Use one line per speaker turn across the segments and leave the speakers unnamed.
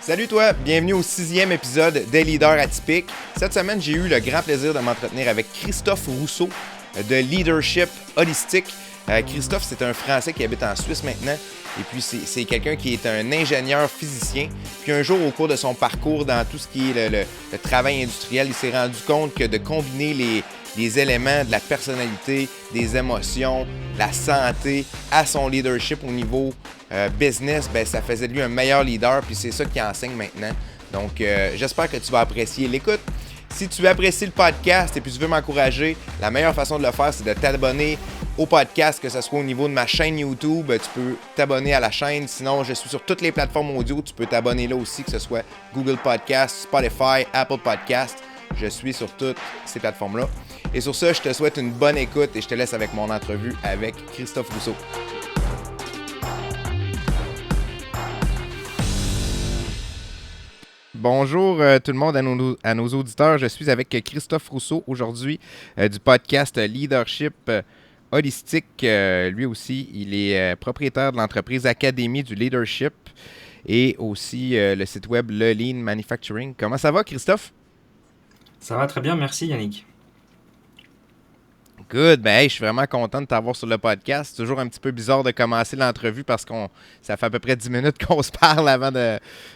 Salut toi, bienvenue au 6e épisode des Leaders Atypiques. Cette semaine, j'ai eu le grand plaisir de m'entretenir avec Christophe Rousseau de Leadership Holistique. Christophe, c'est un Français qui habite en Suisse maintenant. Et puis, c'est quelqu'un qui est un ingénieur physicien. Puis un jour, au cours de son parcours dans tout ce qui est le travail industriel, il s'est rendu compte que de combiner les éléments de la personnalité, des émotions, la santé à son leadership au niveau business, ben, ça faisait de lui un meilleur leader. Puis c'est ça qu'il enseigne maintenant. Donc, j'espère que tu vas apprécier l'écoute. Si tu apprécies le podcast et puis tu veux m'encourager, la meilleure façon de le faire, c'est de t'abonner au podcast, que ce soit au niveau de ma chaîne YouTube. Tu peux t'abonner à la chaîne. Sinon, je suis sur toutes les plateformes audio. Tu peux t'abonner là aussi, que ce soit Google Podcast, Spotify, Apple Podcast. Je suis sur toutes ces plateformes-là. Et sur ça, je te souhaite une bonne écoute et je te laisse avec mon entrevue avec Christophe Rousseau. Bonjour tout le monde, à nos auditeurs. Je suis avec Christophe Rousseau aujourd'hui du podcast Leadership Holistique. Lui aussi, il est propriétaire de l'entreprise Académie du Leadership et aussi le site web Le Lean Manufacturing. Comment ça va, Christophe?
Ça va très bien, merci Yannick.
Good. Ben, hey, je suis vraiment content de t'avoir sur le podcast. C'est toujours un petit peu bizarre de commencer l'entrevue parce que ça fait à peu près 10 minutes qu'on se parle avant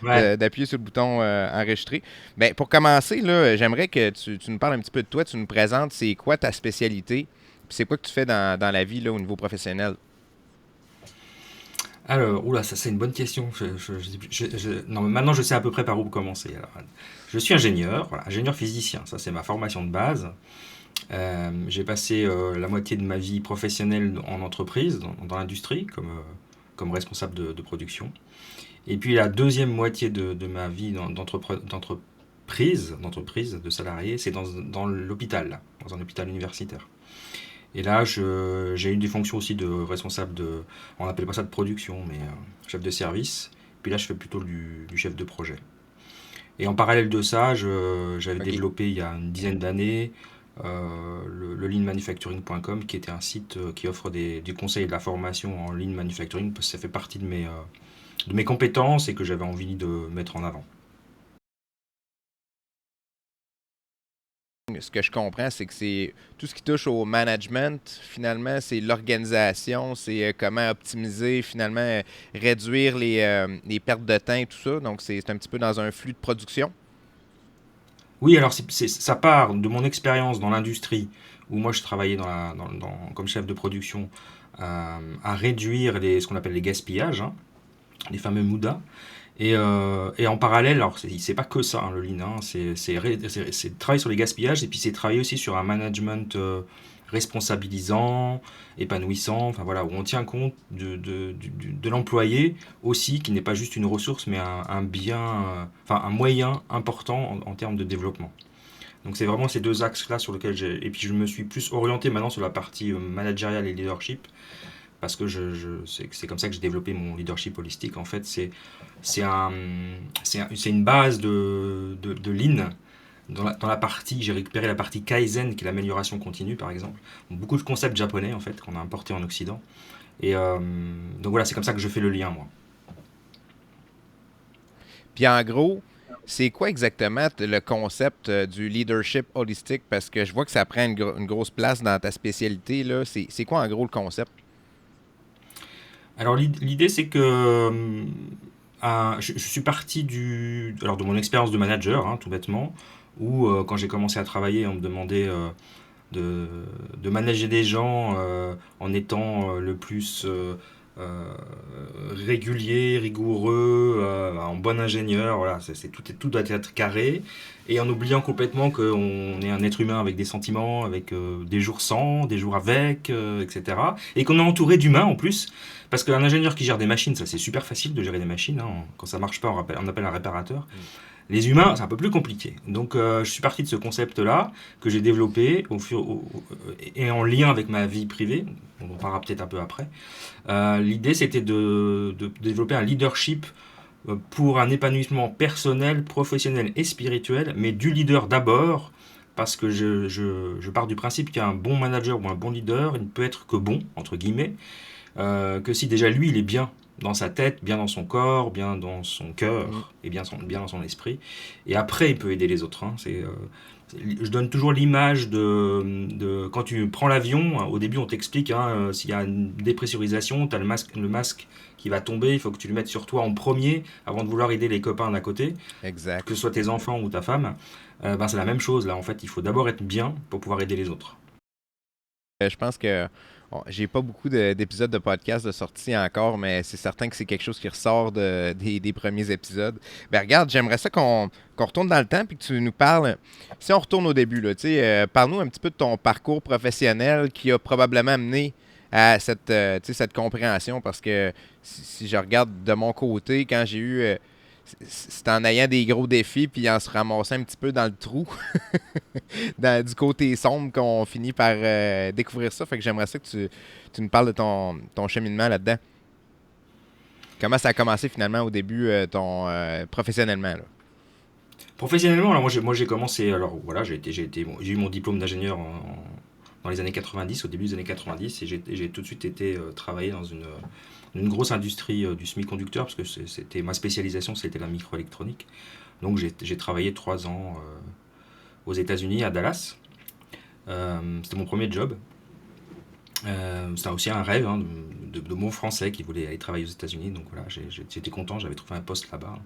Ouais.
d'appuyer sur le bouton enregistrer. Ben, pour commencer, là, j'aimerais que tu nous parles un petit peu de toi. Tu nous présentes c'est quoi ta spécialité, puis c'est quoi que tu fais dans la vie là, au niveau professionnel.
Alors, oula, ça c'est une bonne question. Non, mais maintenant je sais à peu près par où commencer. Alors, je suis ingénieur, voilà, ingénieur physicien, ça c'est ma formation de base. J'ai passé la moitié de ma vie professionnelle en entreprise, dans l'industrie, comme responsable de production. Et puis la deuxième moitié de ma vie d'entreprise, de salarié, c'est dans l'hôpital, là, dans un hôpital universitaire. Et là, j'ai eu des fonctions aussi de responsable on n'appelle pas ça de production, mais chef de service. Puis là, je fais plutôt du chef de projet. Et en parallèle de ça, j'avais
OK.
développé il y a une dizaine d'années le leanmanufacturing.com, qui était un site qui offre du conseil et de la formation en lean manufacturing, parce que ça fait partie de mes compétences et que j'avais envie de mettre en avant.
Ce que je comprends, c'est que c'est tout ce qui touche au management, finalement, c'est l'organisation, c'est comment optimiser, finalement, réduire les pertes de temps et tout ça. Donc, c'est un petit peu dans un flux de production.
Oui, alors ça part de mon expérience dans l'industrie, où moi je travaillais comme chef de production, à réduire ce qu'on appelle les gaspillages, hein, les fameux MUDA. Et en parallèle, alors c'est pas que ça, hein, le lean, hein, c'est travailler sur les gaspillages et puis c'est travailler aussi sur un management responsabilisant, épanouissant, enfin voilà, où on tient compte de l'employé aussi, qui n'est pas juste une ressource, mais un bien, enfin un moyen important en termes de développement. Donc c'est vraiment ces deux axes-là sur lesquels et puis je me suis plus orienté maintenant sur la partie managériale et leadership, parce que c'est comme ça que j'ai développé mon leadership holistique. En fait, c'est un, c'est une base de lean. Dans la partie, j'ai récupéré la partie Kaizen, qui est l'amélioration continue, par exemple. Donc, beaucoup de concepts japonais, en fait, qu'on a importés en Occident. Et donc voilà, c'est comme ça que je fais le lien, moi.
Puis en gros, c'est quoi exactement le concept du leadership holistique? Parce que je vois que ça prend une grosse place dans ta spécialité, là. C'est quoi en gros le concept?
Alors l'idée, c'est que je suis parti alors de mon expérience de manager, hein, tout bêtement, où quand j'ai commencé à travailler, on me demandait de, de manager des gens en étant le plus euh, régulier, rigoureux, en bon ingénieur. Voilà, tout doit être carré. Et en oubliant complètement qu'on est un être humain avec des sentiments, avec des jours sans, des jours avec, etc. Et qu'on est entouré d'humains en plus. Parce qu'un ingénieur qui gère des machines, ça c'est super facile de gérer des machines, hein. Quand ça marche pas, on appelle un réparateur.
Mm.
Les humains, c'est un peu plus compliqué. Donc, je suis parti de ce concept-là que j'ai développé et en lien avec ma vie privée. On en parlera peut-être un peu après. L'idée, c'était de développer un leadership pour un épanouissement personnel, professionnel et spirituel, mais du leader d'abord, parce que je pars du principe qu'un bon manager ou un bon leader, il ne peut être que bon, entre guillemets, que si déjà lui, il est bien dans sa tête, bien dans son corps, bien dans son
Mm.
cœur et bien dans son esprit. Et après, il peut aider les autres. Hein. Je donne toujours l'image de quand tu prends l'avion. Au début, on t'explique s'il y a une dépressurisation, tu as le masque qui va tomber. Il faut que tu le mettes sur toi en premier avant de vouloir aider les copains d'à côté,
Exact.
que ce soit tes enfants ou ta femme. C'est la même chose là. En fait, il faut d'abord être bien pour pouvoir aider les autres.
Je pense que j'ai pas beaucoup d'épisodes de podcast de sortie encore, mais c'est certain que c'est quelque chose qui ressort des premiers épisodes. Ben regarde, j'aimerais ça qu'on retourne dans le temps puis que tu nous parles. Si on retourne au début, là, tu sais, parle-nous un petit peu de ton parcours professionnel qui a probablement amené à tu sais, cette compréhension parce que si je regarde de mon côté, quand j'ai eu. C'est en ayant des gros défis puis en se ramassant un petit peu dans le trou du côté sombre qu'on finit par découvrir ça. Fait que j'aimerais ça que tu nous parles de ton cheminement là-dedans. Comment ça a commencé finalement au début, professionnellement, là?
Professionnellement, alors moi j'ai commencé, alors voilà, j'ai eu mon diplôme d'ingénieur dans les années 90, au début des années 90, et j'ai tout de suite été travailler dans une grosse industrie du semi-conducteur, parce que c'était ma spécialisation, c'était la microélectronique. Donc j'ai travaillé 3 ans aux États-Unis, à Dallas. C'était mon premier job. C'était aussi un rêve de mon français qui voulait aller travailler aux États-Unis. Donc voilà, j'étais content, j'avais trouvé un poste là-bas.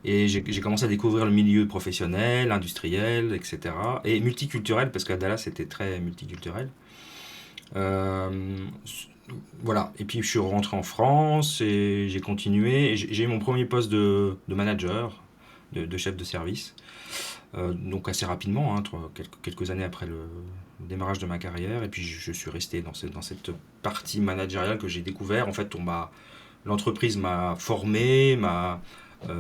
Et j'ai commencé à découvrir le milieu professionnel, industriel, etc. Et multiculturel, parce qu'à Dallas, c'était très multiculturel. Euh, voilà. Et puis je suis rentré en France et j'ai continué. Et j'ai eu mon premier poste de manager, de chef de service. Donc assez rapidement, quelques années après le démarrage de ma carrière. Et puis je suis resté dans cette partie managériale que j'ai découvert. En fait, l'entreprise m'a formé, m'a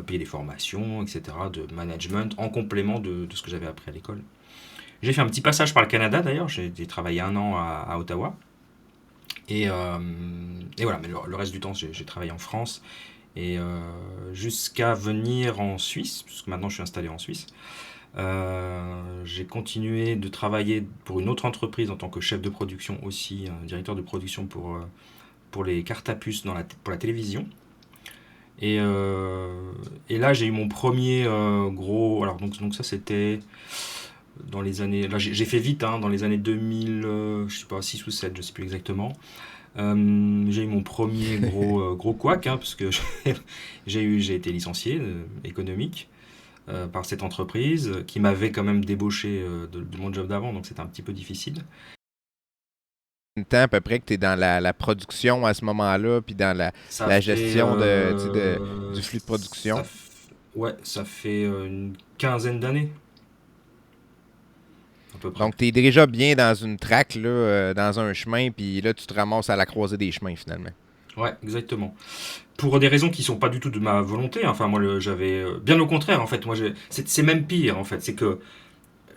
payé des formations, etc., de management en complément de ce que j'avais appris à l'école. J'ai fait un petit passage par le Canada d'ailleurs. J'ai travaillé 1 an à Ottawa. Et voilà, mais le reste du temps, j'ai travaillé en France. Et jusqu'à venir en Suisse, puisque maintenant je suis installé en Suisse. J'ai continué de travailler pour une autre entreprise en tant que chef de production aussi, directeur de production pour les cartes à puce pour la télévision. Et là, j'ai eu mon premier gros. Alors, donc ça, c'était dans les années. Là, j'ai fait vite, dans les années 2000, je sais pas, 6 ou 7, je sais plus exactement. J'ai eu mon premier gros couac, parce que j'ai été licencié économique par cette entreprise qui m'avait quand même débauché de mon job d'avant, donc c'était un petit peu difficile.
Un temps à peu près que tu es dans la production à ce moment-là, puis dans
Ça
la
fait,
gestion tu sais, du flux de production.
ouais, ça fait une quinzaine d'années à peu près.
Donc, tu es déjà bien dans une traque, là, dans un chemin, puis là, tu te ramasses à la croisée des chemins finalement.
Ouais, exactement. Pour des raisons qui sont pas du tout de ma volonté. Enfin, moi, j'avais bien au contraire. En fait, c'est même pire. En fait, c'est que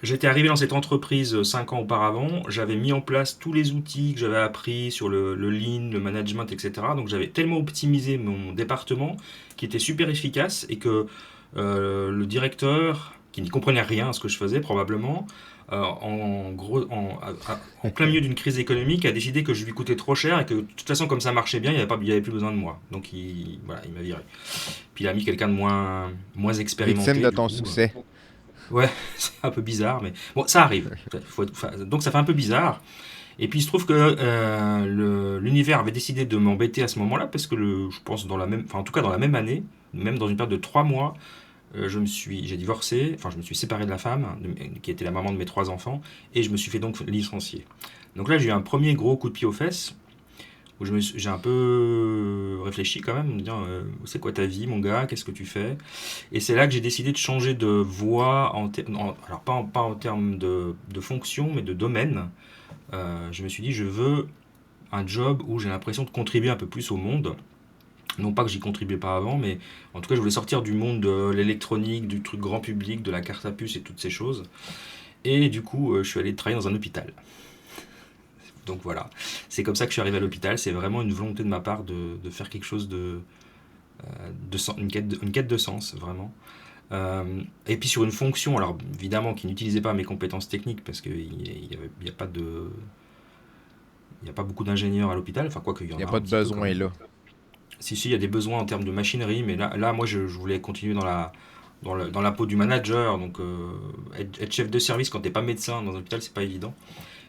j'étais arrivé dans cette entreprise 5 ans auparavant. J'avais mis en place tous les outils que j'avais appris sur le lean, le management, etc. Donc, j'avais tellement optimisé mon département qui était super efficace et que le directeur, qui n'y comprenait rien à ce que je faisais probablement, en plein milieu d'une crise économique, a décidé que je lui coûtais trop cher et que de toute façon, comme ça marchait bien, il y avait plus besoin de moi. Donc voilà, il m'a viré. Puis il a mis quelqu'un de moins
Victime
expérimenté,
de
du
ton
coup.
succès.
Ouais, c'est un peu bizarre, mais bon, ça arrive. Donc ça fait un peu bizarre. Et puis il se trouve que l'univers avait décidé de m'embêter à ce moment-là, parce que je pense en tout cas dans la même année, même dans une période de 3 mois, j'ai divorcé, enfin je me suis séparé de la femme, qui était la maman de mes 3 enfants, et je me suis fait donc licencier. Donc là j'ai eu un premier gros coup de pied aux fesses, où j'ai un peu réfléchi quand même, me dire c'est quoi ta vie mon gars, qu'est-ce que tu fais. Et c'est là que j'ai décidé de changer de voie, alors pas en termes de fonction, mais de domaine. Je me suis dit je veux un job où j'ai l'impression de contribuer un peu plus au monde. Non pas que j'y contribuais pas avant, mais en tout cas, je voulais sortir du monde de l'électronique, du truc grand public, de la carte à puce et toutes ces choses. Et du coup, je suis allé travailler dans un hôpital. Donc voilà, c'est comme ça que je suis arrivé à l'hôpital. C'est vraiment une volonté de ma part de faire quelque chose une quête de sens, vraiment. Et puis sur une fonction, alors évidemment, qui n'utilisait pas mes compétences techniques, parce qu'il n'y a pas il y a pas beaucoup d'ingénieurs à l'hôpital, enfin quoi qu'il y
Il
en
n'y a
a
pas
un
de
petit peu quand
besoin
même.
là.
Si, il y a des besoins en termes de machinerie, mais là moi, je voulais continuer dans la peau du manager. Donc, être chef de service quand t'es pas médecin dans un hôpital, c'est pas évident.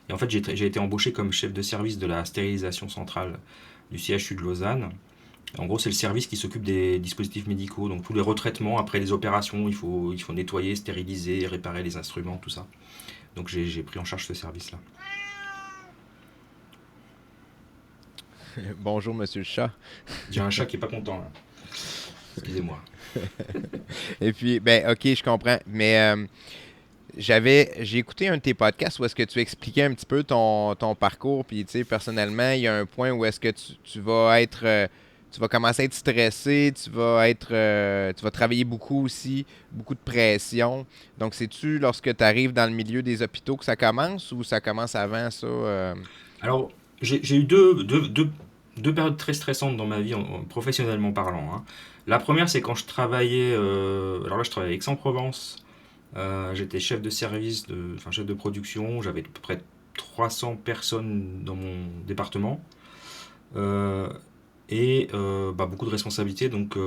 Et en fait, j'ai été embauché comme chef de service de la stérilisation centrale du CHU de Lausanne. En gros, c'est le service qui s'occupe des dispositifs médicaux, donc tous les retraitements après les opérations, il faut nettoyer, stériliser, réparer les instruments, tout ça. Donc j'ai pris en charge ce service-là.
Bonjour, monsieur le chat.
J'ai un chat qui est pas content là. Excusez-moi.
Et puis, ben, ok, je comprends. Mais j'ai écouté un de tes podcasts où est-ce que tu expliquais un petit peu ton parcours. Puis, tu sais, personnellement, il y a un point où est-ce que tu vas être, tu vas commencer à être stressé, tu vas travailler beaucoup aussi, beaucoup de pression. Donc, c'est-tu lorsque tu arrives dans le milieu des hôpitaux que ça commence ou ça commence avant ça?
Alors, j'ai eu deux périodes très stressantes dans ma vie, professionnellement parlant, hein. La première, c'est quand je travaillais, alors là, je travaillais à Aix-en-Provence. J'étais chef de service, enfin chef de production. J'avais à peu près 300 personnes dans mon département. Euh, et beaucoup de responsabilités. Donc,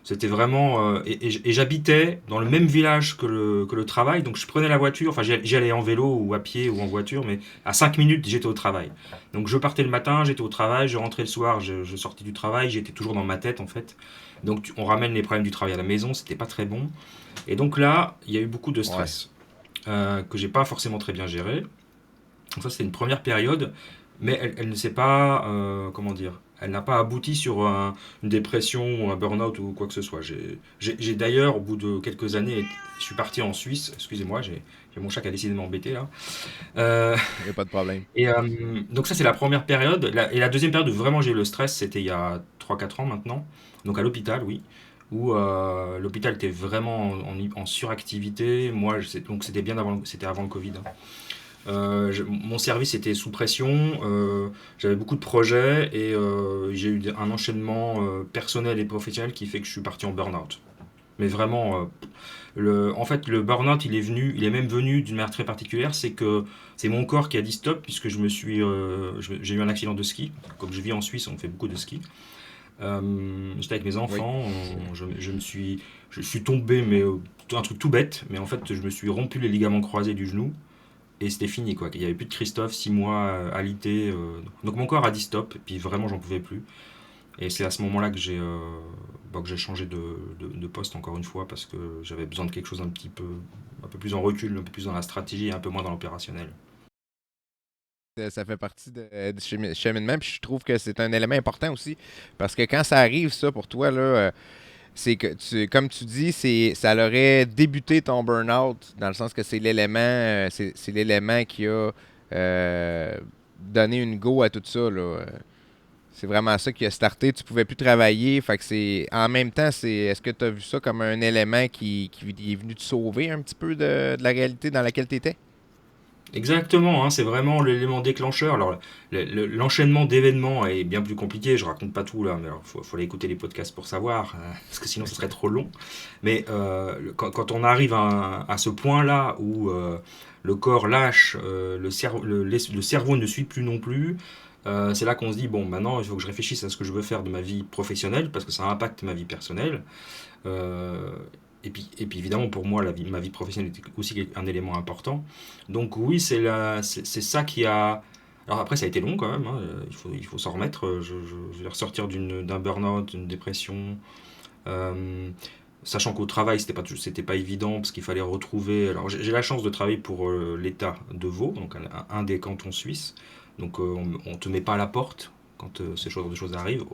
c'était vraiment. Et j'habitais dans le même village que le travail. Donc, je prenais la voiture. Enfin, j'y allais en vélo ou à pied ou en voiture, mais à 5 minutes, j'étais au travail. Donc, je partais le matin, j'étais au travail. Je rentrais le soir, je sortais du travail. J'étais toujours dans ma tête, en fait. Donc, on ramène les problèmes du travail à la maison. C'était pas très bon. Et donc là, il y a eu beaucoup de
Ouais.
stress que j'ai pas forcément très bien géré. Donc ça, c'était une première période, mais elle ne s'est pas, comment dire, elle n'a pas abouti sur une dépression ou un burn-out ou quoi que ce soit. J'ai d'ailleurs, au bout de quelques années, je suis parti en Suisse. Excusez-moi, j'ai mon chat qui a décidé de m'embêter là. Euh,
Il n'y a pas de problème.
donc ça, c'est la première période. Et la deuxième période où vraiment j'ai eu le stress, c'était il y a 3 4 ans maintenant. Donc à l'hôpital, oui. Où l'hôpital était vraiment en suractivité. Moi, donc c'était bien avant, c'était avant le Covid, hein. Mon service était sous pression, j'avais beaucoup de projets et j'ai eu un enchaînement personnel et professionnel qui fait que je suis parti en burn-out. Mais vraiment, en fait, le burn-out, il est même venu d'une manière très particulière, c'est que c'est mon corps qui a dit stop puisque j'ai eu un accident de ski. Comme je vis en Suisse, on fait beaucoup de ski. J'étais avec mes
Oui.
enfants, je suis tombé, mais un truc tout bête, mais en fait, je me suis rompu les ligaments croisés du genou et c'était fini quoi. Il n'y avait plus de Christophe, 6 mois alité. Donc mon corps a dit stop, et puis vraiment j'en pouvais plus. Et c'est à ce moment-là que j'ai changé de poste encore une fois parce que j'avais besoin de quelque chose un peu plus en recul, un peu plus dans la stratégie et un peu moins dans l'opérationnel.
Ça fait partie du cheminement, puis je trouve que c'est un élément important aussi, parce que quand ça arrive, ça, pour toi, là, c'est que, comme tu dis, ça aurait débuté ton burn-out, dans le sens que c'est l'élément qui a donné une go à tout ça, là. C'est vraiment ça qui a starté. Tu pouvais plus travailler, fait que en même temps, est-ce que tu as vu ça comme un élément qui est venu te sauver un petit peu de la réalité dans laquelle tu étais?
Exactement, hein, c'est vraiment l'élément déclencheur. Alors, l'enchaînement d'événements est bien plus compliqué, je raconte pas tout là, mais faut aller écouter les podcasts pour savoir, parce que sinon ce serait trop long. Mais quand on arrive à ce point-là où le corps lâche, le cerveau ne suit plus non plus, c'est là qu'on se dit, bon, maintenant il faut que je réfléchisse à ce que je veux faire de ma vie professionnelle, parce que ça impacte ma vie personnelle. Euh, et puis évidemment, pour moi, ma vie professionnelle était aussi un élément important. Donc oui, c'est ça qui a... Alors après, ça a été long quand même, hein, il faut s'en remettre. Je vais ressortir d'un burn-out, d'une dépression. euh, Sachant qu'au travail, c'était pas évident parce qu'il fallait retrouver... Alors j'ai la chance de travailler pour l'État de Vaud, donc un des cantons suisses. Donc on te met pas à la porte quand ces choses, des choses arrivent.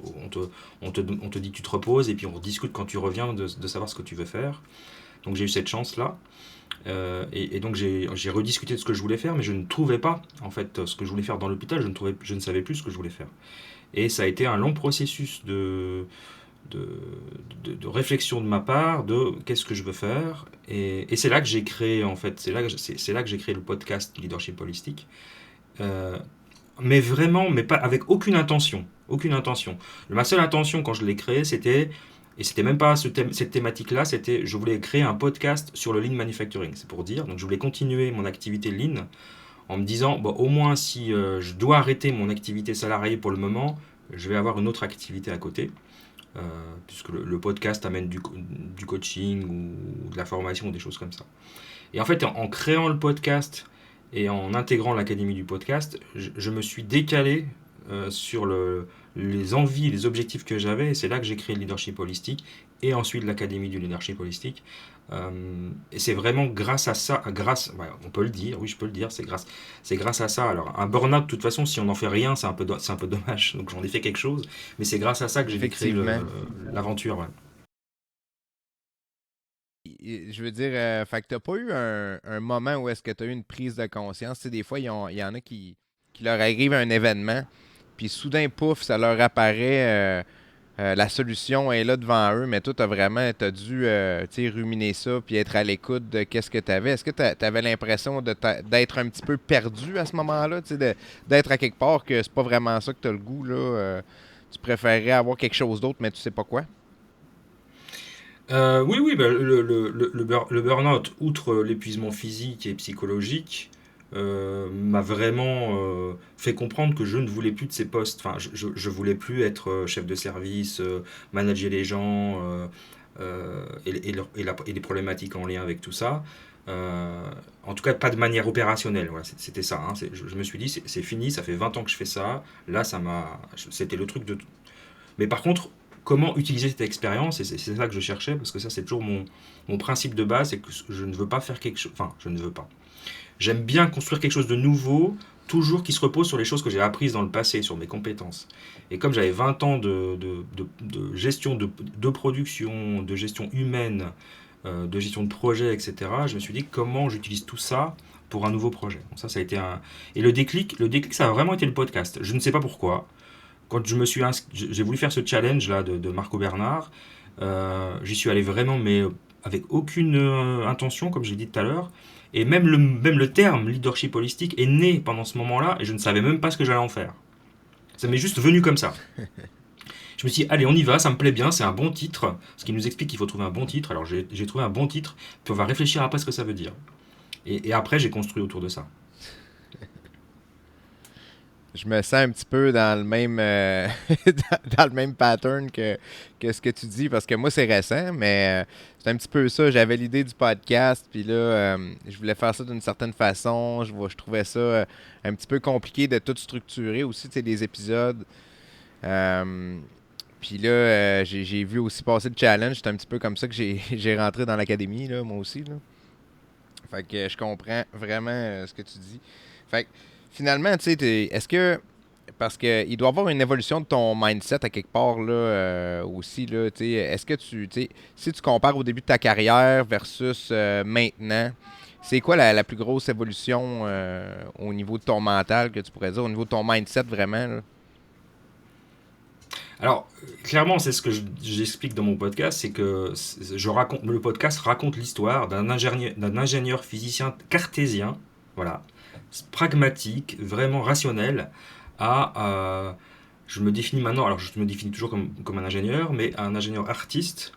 On te dit que tu te reposes et puis on rediscute quand tu reviens de savoir ce que tu veux faire. Donc j'ai eu cette chance-là. Et donc j'ai rediscuté de ce que je voulais faire, mais je ne trouvais pas en fait ce que je voulais faire dans l'hôpital. Je ne savais plus ce que je voulais faire. Et ça a été un long processus de, de réflexion de ma part de qu'est-ce que je veux faire. Et c'est là que j'ai créé en fait, c'est là que j'ai créé le podcast Leadership Holistique. Euh, mais vraiment, mais pas avec aucune intention. Aucune intention. Ma seule intention quand je l'ai créé, et c'était même pas cette thématique-là, c'était je voulais créer un podcast sur le lean manufacturing, c'est pour dire. Donc je voulais continuer mon activité lean en me disant, bon, au moins si je dois arrêter mon activité salariée pour le moment, je vais avoir une autre activité à côté. puisque le podcast amène du coaching ou de la formation ou des choses comme ça. Et en fait, en créant le podcast et en intégrant l'académie du podcast, je me suis décalé sur les envies, les objectifs que j'avais. Et c'est là que j'ai créé le leadership holistique et ensuite l'académie du leadership holistique. Et c'est vraiment grâce à ça, ouais, on peut le dire, oui, je peux le dire, c'est grâce à ça. Alors, un burn-out, de toute façon, si on n'en fait rien, c'est un peu dommage. Donc, j'en ai fait quelque chose, mais c'est grâce à ça que j'ai créé
Effectivement.
l'aventure. Ouais.
Je veux dire, fait que t'as pas eu un moment où est-ce que tu as eu une prise de conscience. Tu sais, des fois, il y en a qui leur arrive un événement, puis soudain, pouf, ça leur apparaît, la solution est là devant eux, mais toi, t'as dû tu sais, ruminer ça, puis être à l'écoute de qu'est-ce que tu avais. Est-ce que tu avais l'impression d'être un petit peu perdu à ce moment-là, tu sais, d'être à quelque part que c'est pas vraiment ça que tu as le goût, là, tu préférerais avoir quelque chose d'autre, mais tu sais pas quoi?
Oui, oui, bah, le burn-out, outre l'épuisement physique et psychologique, m'a vraiment fait comprendre que je ne voulais plus de ces postes. Enfin, je voulais plus être chef de service, manager les gens et les problématiques en lien avec tout ça. En tout cas, pas de manière opérationnelle. Voilà, c'était ça. Hein. Je me suis dit, c'est fini, ça fait 20 ans que je fais ça. Là, c'était le truc de. Mais par contre, comment utiliser cette expérience, et c'est ça que je cherchais, parce que ça c'est toujours mon principe de base, c'est que je ne veux pas faire quelque chose, enfin je ne veux pas. J'aime bien construire quelque chose de nouveau, toujours qui se repose sur les choses que j'ai apprises dans le passé, sur mes compétences. Et comme j'avais 20 ans de gestion de production, de gestion humaine, de gestion de projet, etc., je me suis dit comment j'utilise tout ça pour un nouveau projet. Donc ça a été un. Et le déclic, ça a vraiment été le podcast. Je ne sais pas pourquoi. Quand j'ai voulu faire ce challenge là de Marco Bernard. J'y suis allé vraiment, mais avec aucune intention, comme j'ai dit tout à l'heure. Et même le terme leadership holistique est né pendant ce moment-là, et je ne savais même pas ce que j'allais en faire. Ça m'est juste venu comme ça. Je me suis dit, allez, on y va, ça me plaît bien, c'est un bon titre. Ce qui nous explique qu'il faut trouver un bon titre. Alors j'ai trouvé un bon titre, puis on va réfléchir après ce que ça veut dire. Et après, j'ai construit autour de ça.
Je me sens un petit peu dans le même dans le même pattern que ce que tu dis parce que moi c'est récent mais c'est un petit peu ça, j'avais l'idée du podcast puis là je voulais faire ça d'une certaine façon, je trouvais ça un petit peu compliqué de tout structurer aussi, tu sais, des épisodes. Euh, puis là j'ai vu aussi passer le challenge, c'est un petit peu comme ça que j'ai rentré dans l'académie là moi aussi là. Fait que je comprends vraiment ce que tu dis. Fait que finalement, tu sais, est-ce que parce que il doit y avoir une évolution de ton mindset à quelque part là aussi là, tu sais, est-ce que tu sais, si tu compares au début de ta carrière versus maintenant, c'est quoi la plus grosse évolution au niveau de ton mental que tu pourrais dire, au niveau de ton mindset vraiment là?
Alors, clairement, c'est ce que j'explique dans mon podcast, c'est que le podcast raconte l'histoire d'un ingénieur physicien cartésien, voilà, pragmatique, vraiment rationnel, à, je me définis maintenant, alors je me définis toujours comme un ingénieur, mais un ingénieur artiste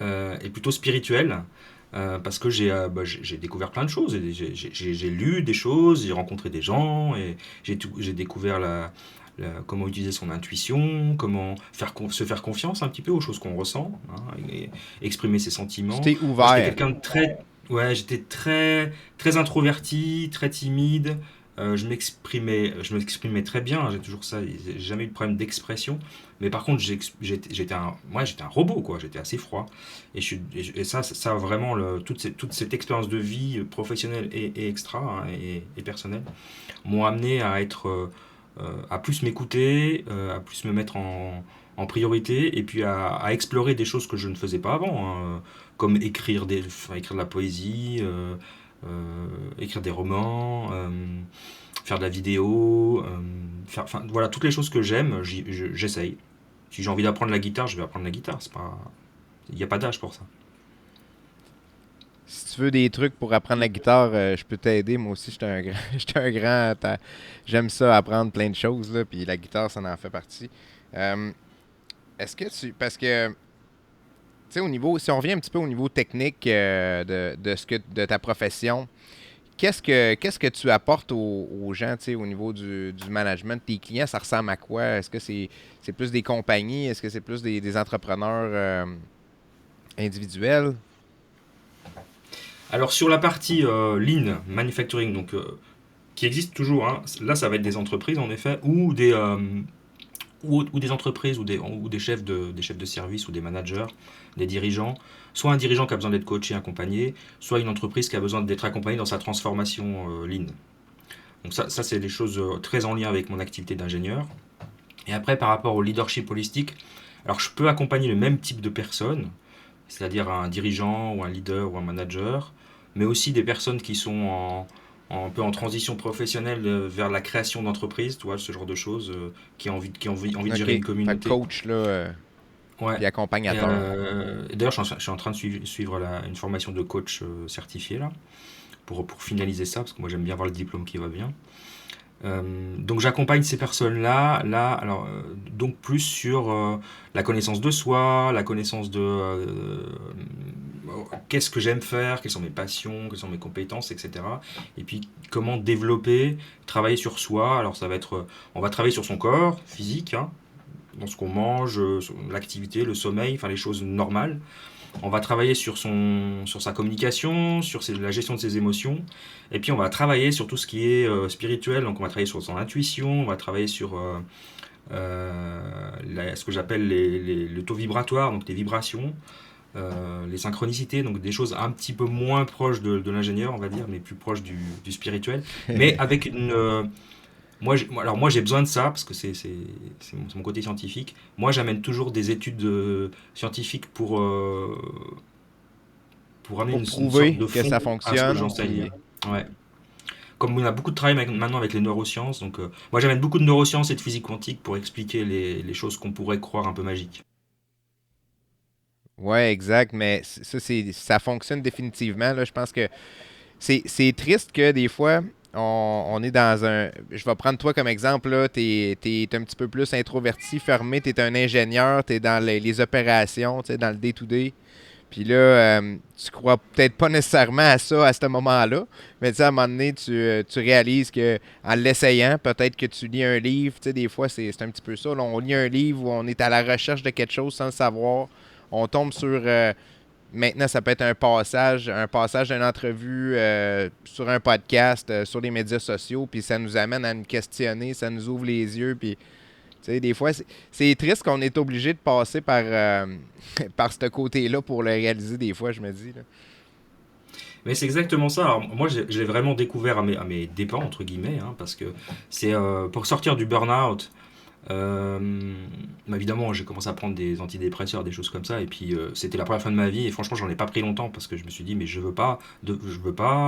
et plutôt spirituel. Parce que j'ai découvert plein de choses, et j'ai lu des choses, j'ai rencontré des gens, et j'ai découvert comment utiliser son intuition, comment se faire confiance un petit peu aux choses qu'on ressent, hein, et exprimer ses
Tu
sentiments.
t'es
Moi, j'étais
ouvert.
quelqu'un de très, ouais, j'étais très, très introverti, très timide. Je m'exprimais très bien, j'ai toujours ça, j'ai jamais eu de problème d'expression. Mais par contre, j'étais un robot, quoi. J'étais assez froid. Et ça vraiment, toute cette expérience de vie professionnelle et extra, hein, et personnelle, m'ont amené à plus m'écouter, à plus me mettre en priorité, et puis à explorer des choses que je ne faisais pas avant, hein, comme écrire de la poésie, écrire des romans, faire de la vidéo, enfin voilà, toutes les choses que j'aime, j'essaye. Si j'ai envie d'apprendre la guitare, je vais apprendre la guitare. Il n'y a pas d'âge pour ça.
Si tu veux des trucs pour apprendre la guitare, je peux t'aider. Moi aussi, j'étais un grand, j'étais un grand. J'aime ça apprendre plein de choses là, puis la guitare, ça en fait partie. Euh, est-ce que parce que tu sais, au niveau, si on revient un petit peu au niveau technique de ta profession, qu'est-ce que tu apportes aux gens, tu sais, au niveau du management? Tes clients, ça ressemble à quoi? Est-ce que c'est plus des compagnies? Est-ce que c'est plus des entrepreneurs individuels?
Alors sur la partie lean manufacturing, donc qui existe toujours, hein, là ça va être des entreprises en effet, ou des entreprises ou des chefs de service ou des managers, des dirigeants, soit un dirigeant qui a besoin d'être coaché, accompagné, soit une entreprise qui a besoin d'être accompagnée dans sa transformation lean. Donc ça c'est des choses très en lien avec mon activité d'ingénieur. Et après, par rapport au leadership holistique, alors je peux accompagner le même type de personnes, c'est-à-dire un dirigeant ou un leader ou un manager, mais aussi des personnes qui sont un peu en transition professionnelle vers la création d'entreprise, tu vois, ce genre de choses, qui ont envie de
OK.
gérer une
Fait que
communauté.
coach, là,
Ouais.
puis accompagnateur.
Et d'ailleurs, je suis en train de suivre une formation de coach certifié là, pour finaliser ça, parce que moi j'aime bien voir le diplôme qui va bien. Donc j'accompagne ces personnes-là, alors donc plus sur la connaissance de soi, la connaissance de qu'est-ce que j'aime faire, quelles sont mes passions, quelles sont mes compétences, etc. Et puis comment développer, travailler sur soi. Alors ça va être, on va travailler sur son corps physique, hein, dans ce qu'on mange, sur l'activité, le sommeil, enfin les choses normales. On va travailler sur sa communication, la gestion de ses émotions. Et puis on va travailler sur tout ce qui est spirituel. Donc on va travailler sur son intuition, on va travailler sur ce que j'appelle le taux vibratoire, donc les vibrations, les synchronicités, donc des choses un petit peu moins proches de l'ingénieur, on va dire, mais plus proches du spirituel. Mais avec alors moi j'ai besoin de ça parce que c'est mon côté scientifique. Moi j'amène toujours des études scientifiques pour amener
Pour
une sorte
prouver
de
que
fond
ça
à ce que
fonctionne,
j'enseigne.
puis...
Ouais. Comme on a beaucoup de travail maintenant avec les neurosciences, donc moi j'amène beaucoup de neurosciences et de physique quantique pour expliquer les choses qu'on pourrait croire un peu magiques.
Ouais, exact, mais ça fonctionne définitivement, là. Je pense que c'est triste que des fois, on est dans un. Je vais prendre toi comme exemple, là. T'es un petit peu plus introverti, fermé, t'es un ingénieur, t'es dans les opérations, tu sais, dans le day-to-day. Puis là, tu crois peut-être pas nécessairement à ça à ce moment-là, mais tu sais, à un moment donné, tu réalises que en l'essayant, peut-être que tu lis un livre, tu sais, des fois, c'est un petit peu ça. Là, on lit un livre où on est à la recherche de quelque chose sans le savoir. On tombe sur maintenant, ça peut être un passage d'une entrevue sur un podcast, sur les médias sociaux, puis ça nous amène à nous questionner, ça nous ouvre les yeux, puis tu sais, des fois, c'est triste qu'on est obligé de passer par ce côté-là pour le réaliser, des fois, je me dis, là.
Mais c'est exactement ça. Alors, moi, je l'ai vraiment découvert à mes dépens, entre guillemets, hein, parce que c'est pour sortir du burn-out. Évidemment, j'ai commencé à prendre des antidépresseurs, des choses comme ça, et puis c'était la première fois de ma vie, et franchement, j'en ai pas pris longtemps parce que je me suis dit, mais je veux pas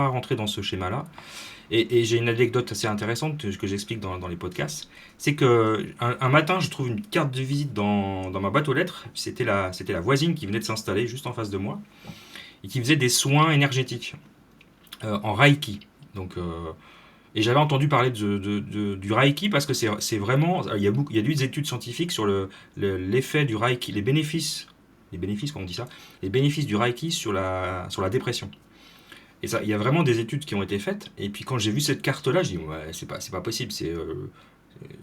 rentrer dans ce schéma-là. Et j'ai une anecdote assez intéressante que j'explique dans les podcasts. C'est que un matin, je trouve une carte de visite dans ma boîte aux lettres. C'était la voisine qui venait de s'installer juste en face de moi et qui faisait des soins énergétiques en Reiki. Donc, et j'avais entendu parler du Reiki parce que c'est vraiment. Il y a eu des études scientifiques sur l'effet du Reiki, les bénéfices, comment on dit ça, les bénéfices du Reiki sur la dépression. Et ça, il y a vraiment des études qui ont été faites. Et puis quand j'ai vu cette carte-là, je dis ouais, c'est pas possible.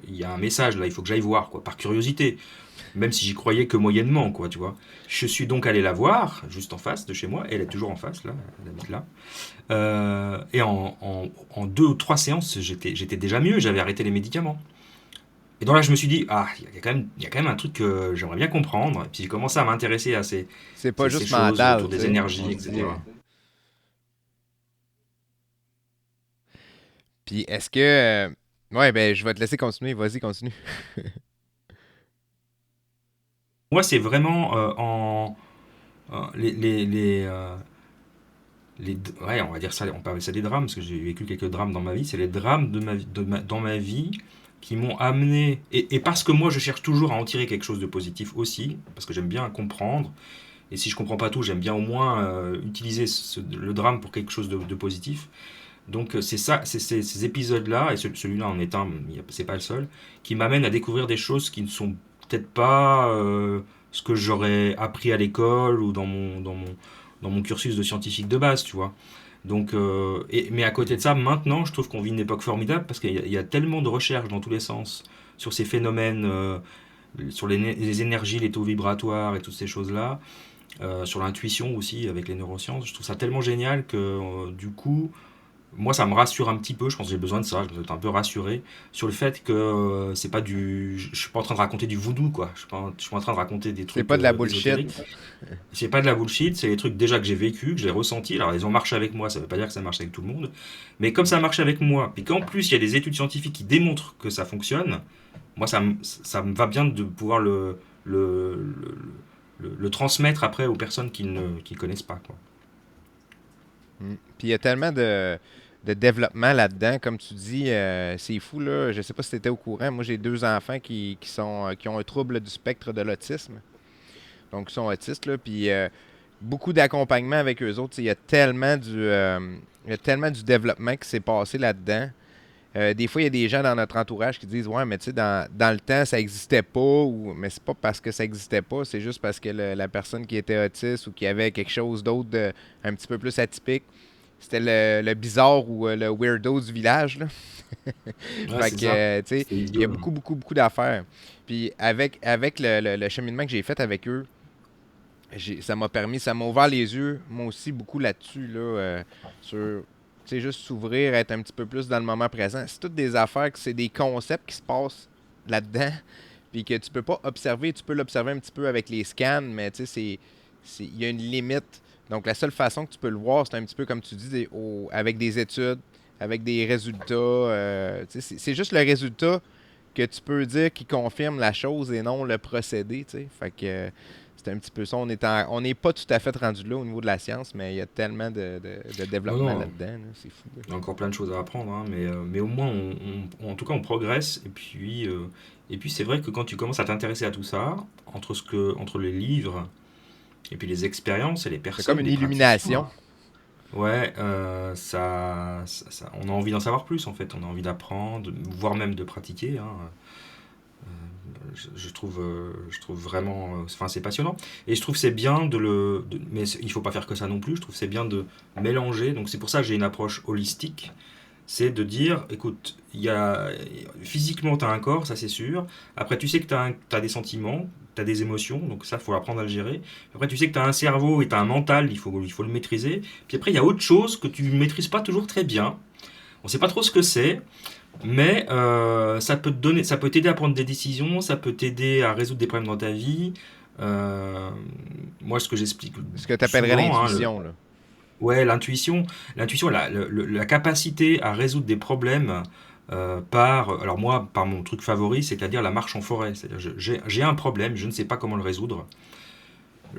Il y a un message là, il faut que j'aille voir, quoi, par curiosité. Même si j'y croyais que moyennement, quoi, tu vois. Je suis donc allé la voir, juste en face de chez moi. Elle est toujours en face, là, elle habite là. Et en 2 ou 3 séances, j'étais déjà mieux, j'avais arrêté les médicaments. Et donc là, je me suis dit, ah, il y a quand même un truc que j'aimerais bien comprendre. Et puis j'ai commencé à m'intéresser à ces,
C'est pas
ces, ces
juste
choses
mental,
autour
tu
des
sais.
énergies,
On se dit.
etc.
Puis est-ce que. Ouais, ben, je vais te laisser continuer. Vas-y, continue.
Moi, c'est vraiment ouais, on va dire ça, on peut appeler ça des drames, parce que j'ai vécu quelques drames dans ma vie. C'est les drames dans ma vie qui m'ont amené. Et parce que moi, je cherche toujours à en tirer quelque chose de positif aussi, parce que j'aime bien comprendre. Et si je comprends pas tout, j'aime bien au moins utiliser le drame pour quelque chose de positif. Donc c'est ça, c'est ces épisodes-là, et celui-là en est un, c'est pas le seul, qui m'amènent à découvrir des choses qui ne sont peut-être pas ce que j'aurais appris à l'école ou dans mon cursus de scientifique de base, tu vois. Donc, mais à côté de ça, maintenant, je trouve qu'on vit une époque formidable parce qu'il y a tellement de recherches dans tous les sens sur ces phénomènes, sur les énergies, les taux vibratoires et toutes ces choses-là, sur l'intuition aussi avec les neurosciences. Je trouve ça tellement génial que du coup, moi, ça me rassure un petit peu. Je pense que j'ai besoin de ça. Je dois être un peu rassuré sur le fait que c'est pas du. Je suis pas en train de raconter du voodoo, quoi. Je suis pas en train de raconter des
C'est
trucs
pas de la
ésotériques.
bullshit.
C'est pas de la bullshit. C'est des trucs déjà que j'ai vécu, que j'ai ressenti. Alors, ils ont marché avec moi. Ça veut pas dire que ça marche avec tout le monde. Mais comme ça marche avec moi, et qu'en plus, il y a des études scientifiques qui démontrent que ça fonctionne, moi, ça me va bien de pouvoir le, le, le transmettre après aux personnes qui connaissent pas, quoi.
Mm. Puis il y a tellement de développement là-dedans, comme tu dis, c'est fou, là. Je sais pas si tu étais au courant. Moi, j'ai deux enfants qui ont un trouble du spectre de l'autisme. Donc, ils sont autistes, là. Puis beaucoup d'accompagnement avec eux autres. Il y a tellement il y a tellement du développement qui s'est passé là-dedans. Des fois, il y a des gens dans notre entourage qui disent ouais, mais tu sais, dans le temps, ça n'existait pas. Mais c'est pas parce que ça n'existait pas, c'est juste parce que la personne qui était autiste ou qui avait quelque chose d'autre un petit peu plus atypique, c'était le bizarre ou le weirdo du village, là.
Ouais,
Fait
c'est
que,
ça.
tu sais,
C'est
il y a
idiot.
beaucoup, beaucoup, beaucoup d'affaires. Puis avec le cheminement que j'ai fait avec eux, ça m'a ouvert les yeux, moi aussi, beaucoup là-dessus, là, sur, tu sais, juste s'ouvrir, être un petit peu plus dans le moment présent. C'est toutes des affaires, que c'est des concepts qui se passent là-dedans, puis que tu peux pas observer, tu peux l'observer un petit peu avec les scans, mais tu sais, il y a une limite. Donc, la seule façon que tu peux le voir, c'est un petit peu comme tu dis, avec des études, avec des résultats. Tu sais, c'est juste le résultat que tu peux dire qui confirme la chose et non le procédé, tu sais. Fait que c'est un petit peu ça. On n'est pas tout à fait rendu là au niveau de la science, mais il y a tellement de
Non,
développement
non,
là-dedans, là. C'est fou, là.
il y a encore plein de choses à apprendre, hein, mais au moins, en tout cas, on progresse. Et puis c'est vrai que quand tu commences à t'intéresser à tout ça, entre les livres et puis les expériences et les
C'est comme
personnes,
une
les praticiens,
illumination.
ouais, on a envie d'en savoir plus en fait. On a envie d'apprendre, voire même de pratiquer, hein. Je trouve vraiment, enfin c'est passionnant. Et je trouve c'est bien mais il faut pas faire que ça non plus. Je trouve c'est bien de mélanger. Donc c'est pour ça que j'ai une approche holistique. C'est de dire, écoute, physiquement tu as un corps, ça c'est sûr. Après tu sais que t'as des sentiments, tu as des émotions, donc ça il faut apprendre à le gérer. Après tu sais que tu as un cerveau et tu as un mental, il faut le maîtriser. Puis après il y a autre chose que tu ne maîtrises pas toujours très bien. On sait pas trop ce que c'est. Mais ça peut t'aider à prendre des décisions, ça peut t'aider à résoudre des problèmes dans ta vie. Euh, Moi, ce que j'explique
Ce que tu appellerais
souvent, hein,
l'intuition, là.
ouais, l'intuition, la capacité à résoudre des problèmes alors moi, par mon truc favori, c'est-à-dire la marche en forêt. C'est-à-dire, j'ai un problème, je ne sais pas comment le résoudre.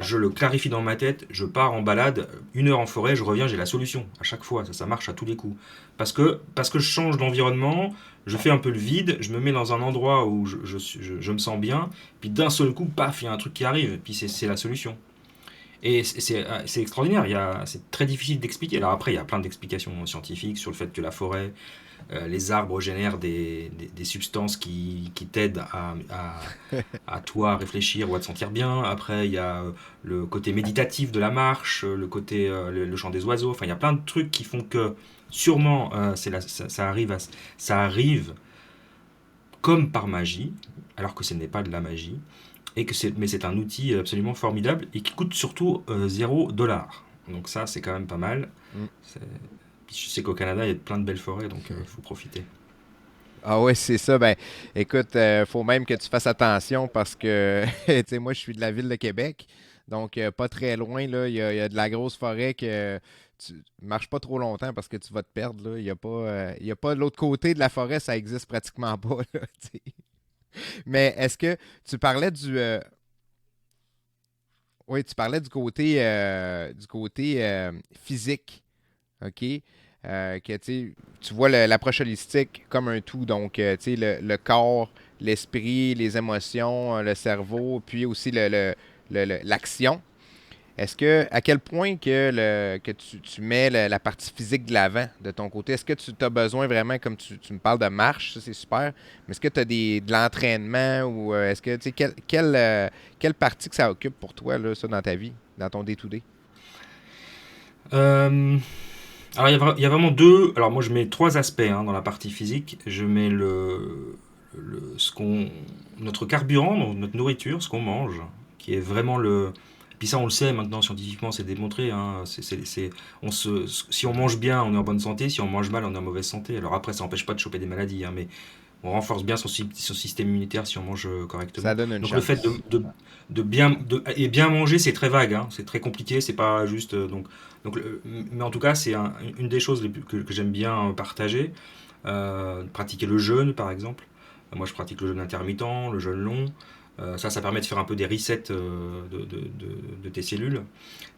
Je le clarifie dans ma tête, je pars en balade, 1 heure en forêt, je reviens, j'ai la solution à chaque fois, ça marche à tous les coups. Parce que je change d'environnement, je fais un peu le vide, je me mets dans un endroit où je me sens bien, puis d'un seul coup, paf, il y a un truc qui arrive, puis c'est la solution. Et c'est extraordinaire, c'est très difficile d'expliquer. Alors après, il y a plein d'explications scientifiques sur le fait que la forêt, les arbres génèrent des substances qui t'aident à toi réfléchir ou à te sentir bien. Après, il y a le côté méditatif de la marche, le côté le chant des oiseaux. Enfin, il y a plein de trucs qui font que sûrement ça arrive comme par magie, alors que ce n'est pas de la magie, mais c'est un outil absolument formidable et qui coûte surtout 0 $. Donc ça, c'est quand même pas mal.
Mm.
C'est- Je sais qu'au Canada, il y a plein de belles forêts, donc il faut profiter.
Ah ouais, c'est ça. Ben, écoute, faut même que tu fasses attention parce que, tu sais, moi, je suis de la ville de Québec. Donc, pas très loin, là, il y a de la grosse forêt que tu marches pas trop longtemps parce que tu vas te perdre, là. Il y a pas de l'autre côté de la forêt, ça existe pratiquement pas, là, tu sais. Mais est-ce que tu parlais oui, tu parlais du côté physique, OK? Que tu vois l'approche holistique comme un tout. Donc, tu sais, le corps, l'esprit, les émotions, le cerveau, puis aussi l'action. Est-ce que, à quel point que tu mets la partie physique de l'avant de ton côté? Est-ce que tu as besoin vraiment, comme tu me parles de marche, ça c'est super, mais est-ce que tu as de l'entraînement ou est-ce que, tu sais, quelle partie que ça occupe pour toi, là, ça, dans ta vie, dans ton day-to-day?
Euh, Alors, il y a vraiment deux. Alors, moi, je mets trois aspects hein, dans la partie physique. Je mets notre carburant, donc notre nourriture, ce qu'on mange, qui est vraiment le. Puis ça, on le sait maintenant scientifiquement, c'est démontré. Hein, si on mange bien, on est en bonne santé. Si on mange mal, on est en mauvaise santé. Alors après, ça n'empêche pas de choper des maladies, hein, mais on renforce bien son système immunitaire si on mange
Ça
correctement.
donne une
Donc le fait
chance.
et bien manger, c'est très vague, hein, c'est très compliqué, c'est pas juste. Mais en tout cas, c'est une des choses que j'aime bien partager. Pratiquer le jeûne, par exemple. Moi, je pratique le jeûne intermittent, le jeûne long. Ça permet de faire un peu des resets de tes cellules.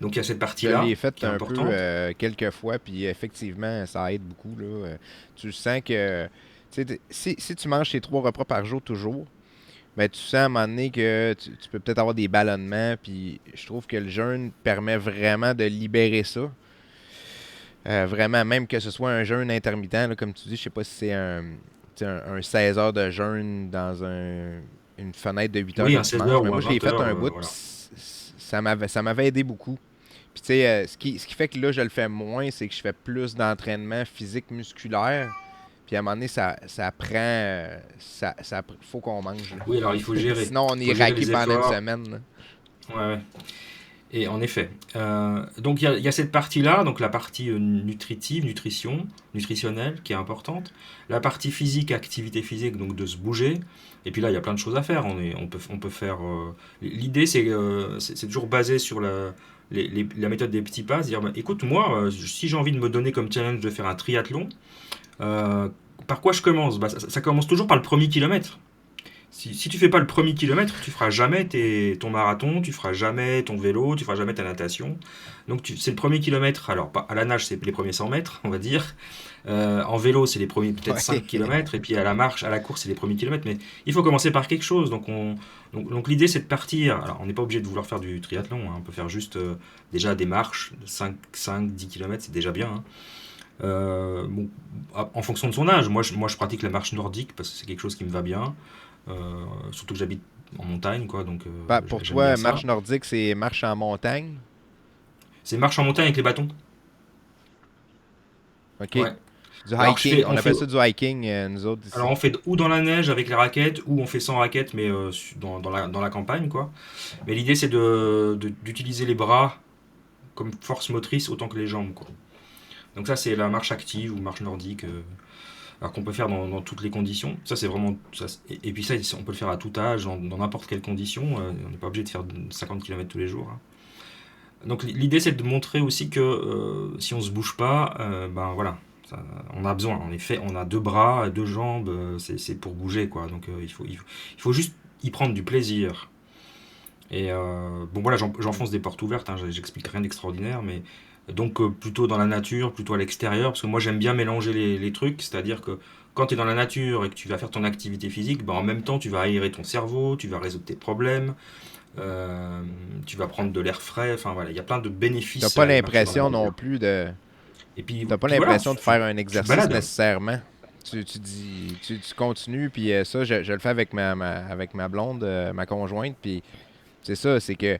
Donc il y a cette
Je
partie-là
l'ai fait
qui est
un peu
importante.
quelques fois, puis effectivement, ça aide beaucoup. Là. Tu sens que tu sais, si tu manges tes 3 repas par jour toujours, ben, tu sens à un moment donné que tu peux peut-être avoir des ballonnements, puis je trouve que le jeûne permet vraiment de libérer ça. Vraiment, même que ce soit un jeûne intermittent, là, comme tu dis, je sais pas si c'est tu sais, un 16 heures de jeûne dans une fenêtre de 8 heures
Oui,
que
un
tu
16
manges,
heures
mais
ou un
moi je l'ai
20
fait
heures,
un bout, puis
voilà.
ça m'avait aidé beaucoup. Puis tu sais, ce qui fait que là je le fais moins, c'est que je fais plus d'entraînement physique musculaire. Puis à un moment donné, ça prend. Faut qu'on mange.
Oui, alors il faut
Là.
gérer.
Sinon, on
Il
est
faut gérer
raqué
les
pendant une
efforts.
semaine. Là.
Ouais, ouais. Et en effet. Donc il y a cette partie-là, donc la partie nutritive, nutritionnelle, qui est importante. La partie physique, activité physique, donc de se bouger. Et puis là, il y a plein de choses à faire. On peut faire. L'idée, c'est toujours basé sur la méthode des petits pas. C'est-à-dire, bah, écoute, moi, si j'ai envie de me donner comme challenge de faire un triathlon, euh, par quoi je commence? Bah, ça commence toujours par le premier kilomètre. Si tu fais pas le premier kilomètre, tu feras jamais ton marathon, tu feras jamais ton vélo, tu feras jamais ta natation. Donc c'est le premier kilomètre. Alors à la nage, c'est les premiers 100 mètres, on va dire. En vélo, c'est les premiers peut-être 5
Ouais.
kilomètres. Et puis à la marche, à la course, c'est les premiers kilomètres. Mais il faut commencer par quelque chose. Donc l'idée, c'est de partir. Alors on n'est pas obligé de vouloir faire du triathlon, hein. On peut faire juste déjà des marches de 10 kilomètres, c'est déjà bien, hein. Bon, en fonction de son âge, moi je pratique la marche nordique parce que c'est quelque chose qui me va bien. Surtout que j'habite en montagne, quoi, donc
Pour
j'aime bien
toi,
ça.
marche nordique, c'est marche en montagne.
C'est marche en montagne avec les bâtons.
OK.
Ouais.
Du
Alors
hiking. On appelle ça du hiking, nous autres
alors
ici.
on fait ou dans la neige avec les raquettes, ou on fait sans raquettes, mais dans la campagne, quoi. Mais l'idée c'est d'utiliser les bras comme force motrice autant que les jambes, quoi. Donc ça c'est la marche active ou marche nordique, alors qu'on peut faire dans toutes les conditions. Ça c'est vraiment ça, et puis ça on peut le faire à tout âge, dans n'importe quelle condition. On n'est pas obligé de faire 50 km tous les jours, hein. Donc l'idée c'est de montrer aussi que si on se bouge pas, ben voilà, on a besoin. En effet, on a deux bras, deux jambes, c'est pour bouger quoi. Donc il faut juste y prendre du plaisir. Et bon voilà, j'enfonce des portes ouvertes, hein, j'explique rien d'extraordinaire, mais donc plutôt dans la nature, plutôt à l'extérieur, parce que moi j'aime bien mélanger les trucs, c'est-à-dire que quand tu es dans la nature et que tu vas faire ton activité physique, ben, en même temps tu vas aérer ton cerveau, tu vas résoudre tes problèmes, euh, tu vas prendre de l'air frais, enfin voilà, il y a plein de
T'as
bénéfices
pas
à aller marcher dans la
l'impression non
nature.
plus de.
Et puis,
T'as pas
puis voilà,
l'impression de faire un
tu te
exercice
balades.
nécessairement. Tu dis. Tu continues, puis ça, je le fais avec avec ma blonde, ma conjointe, puis c'est ça, c'est que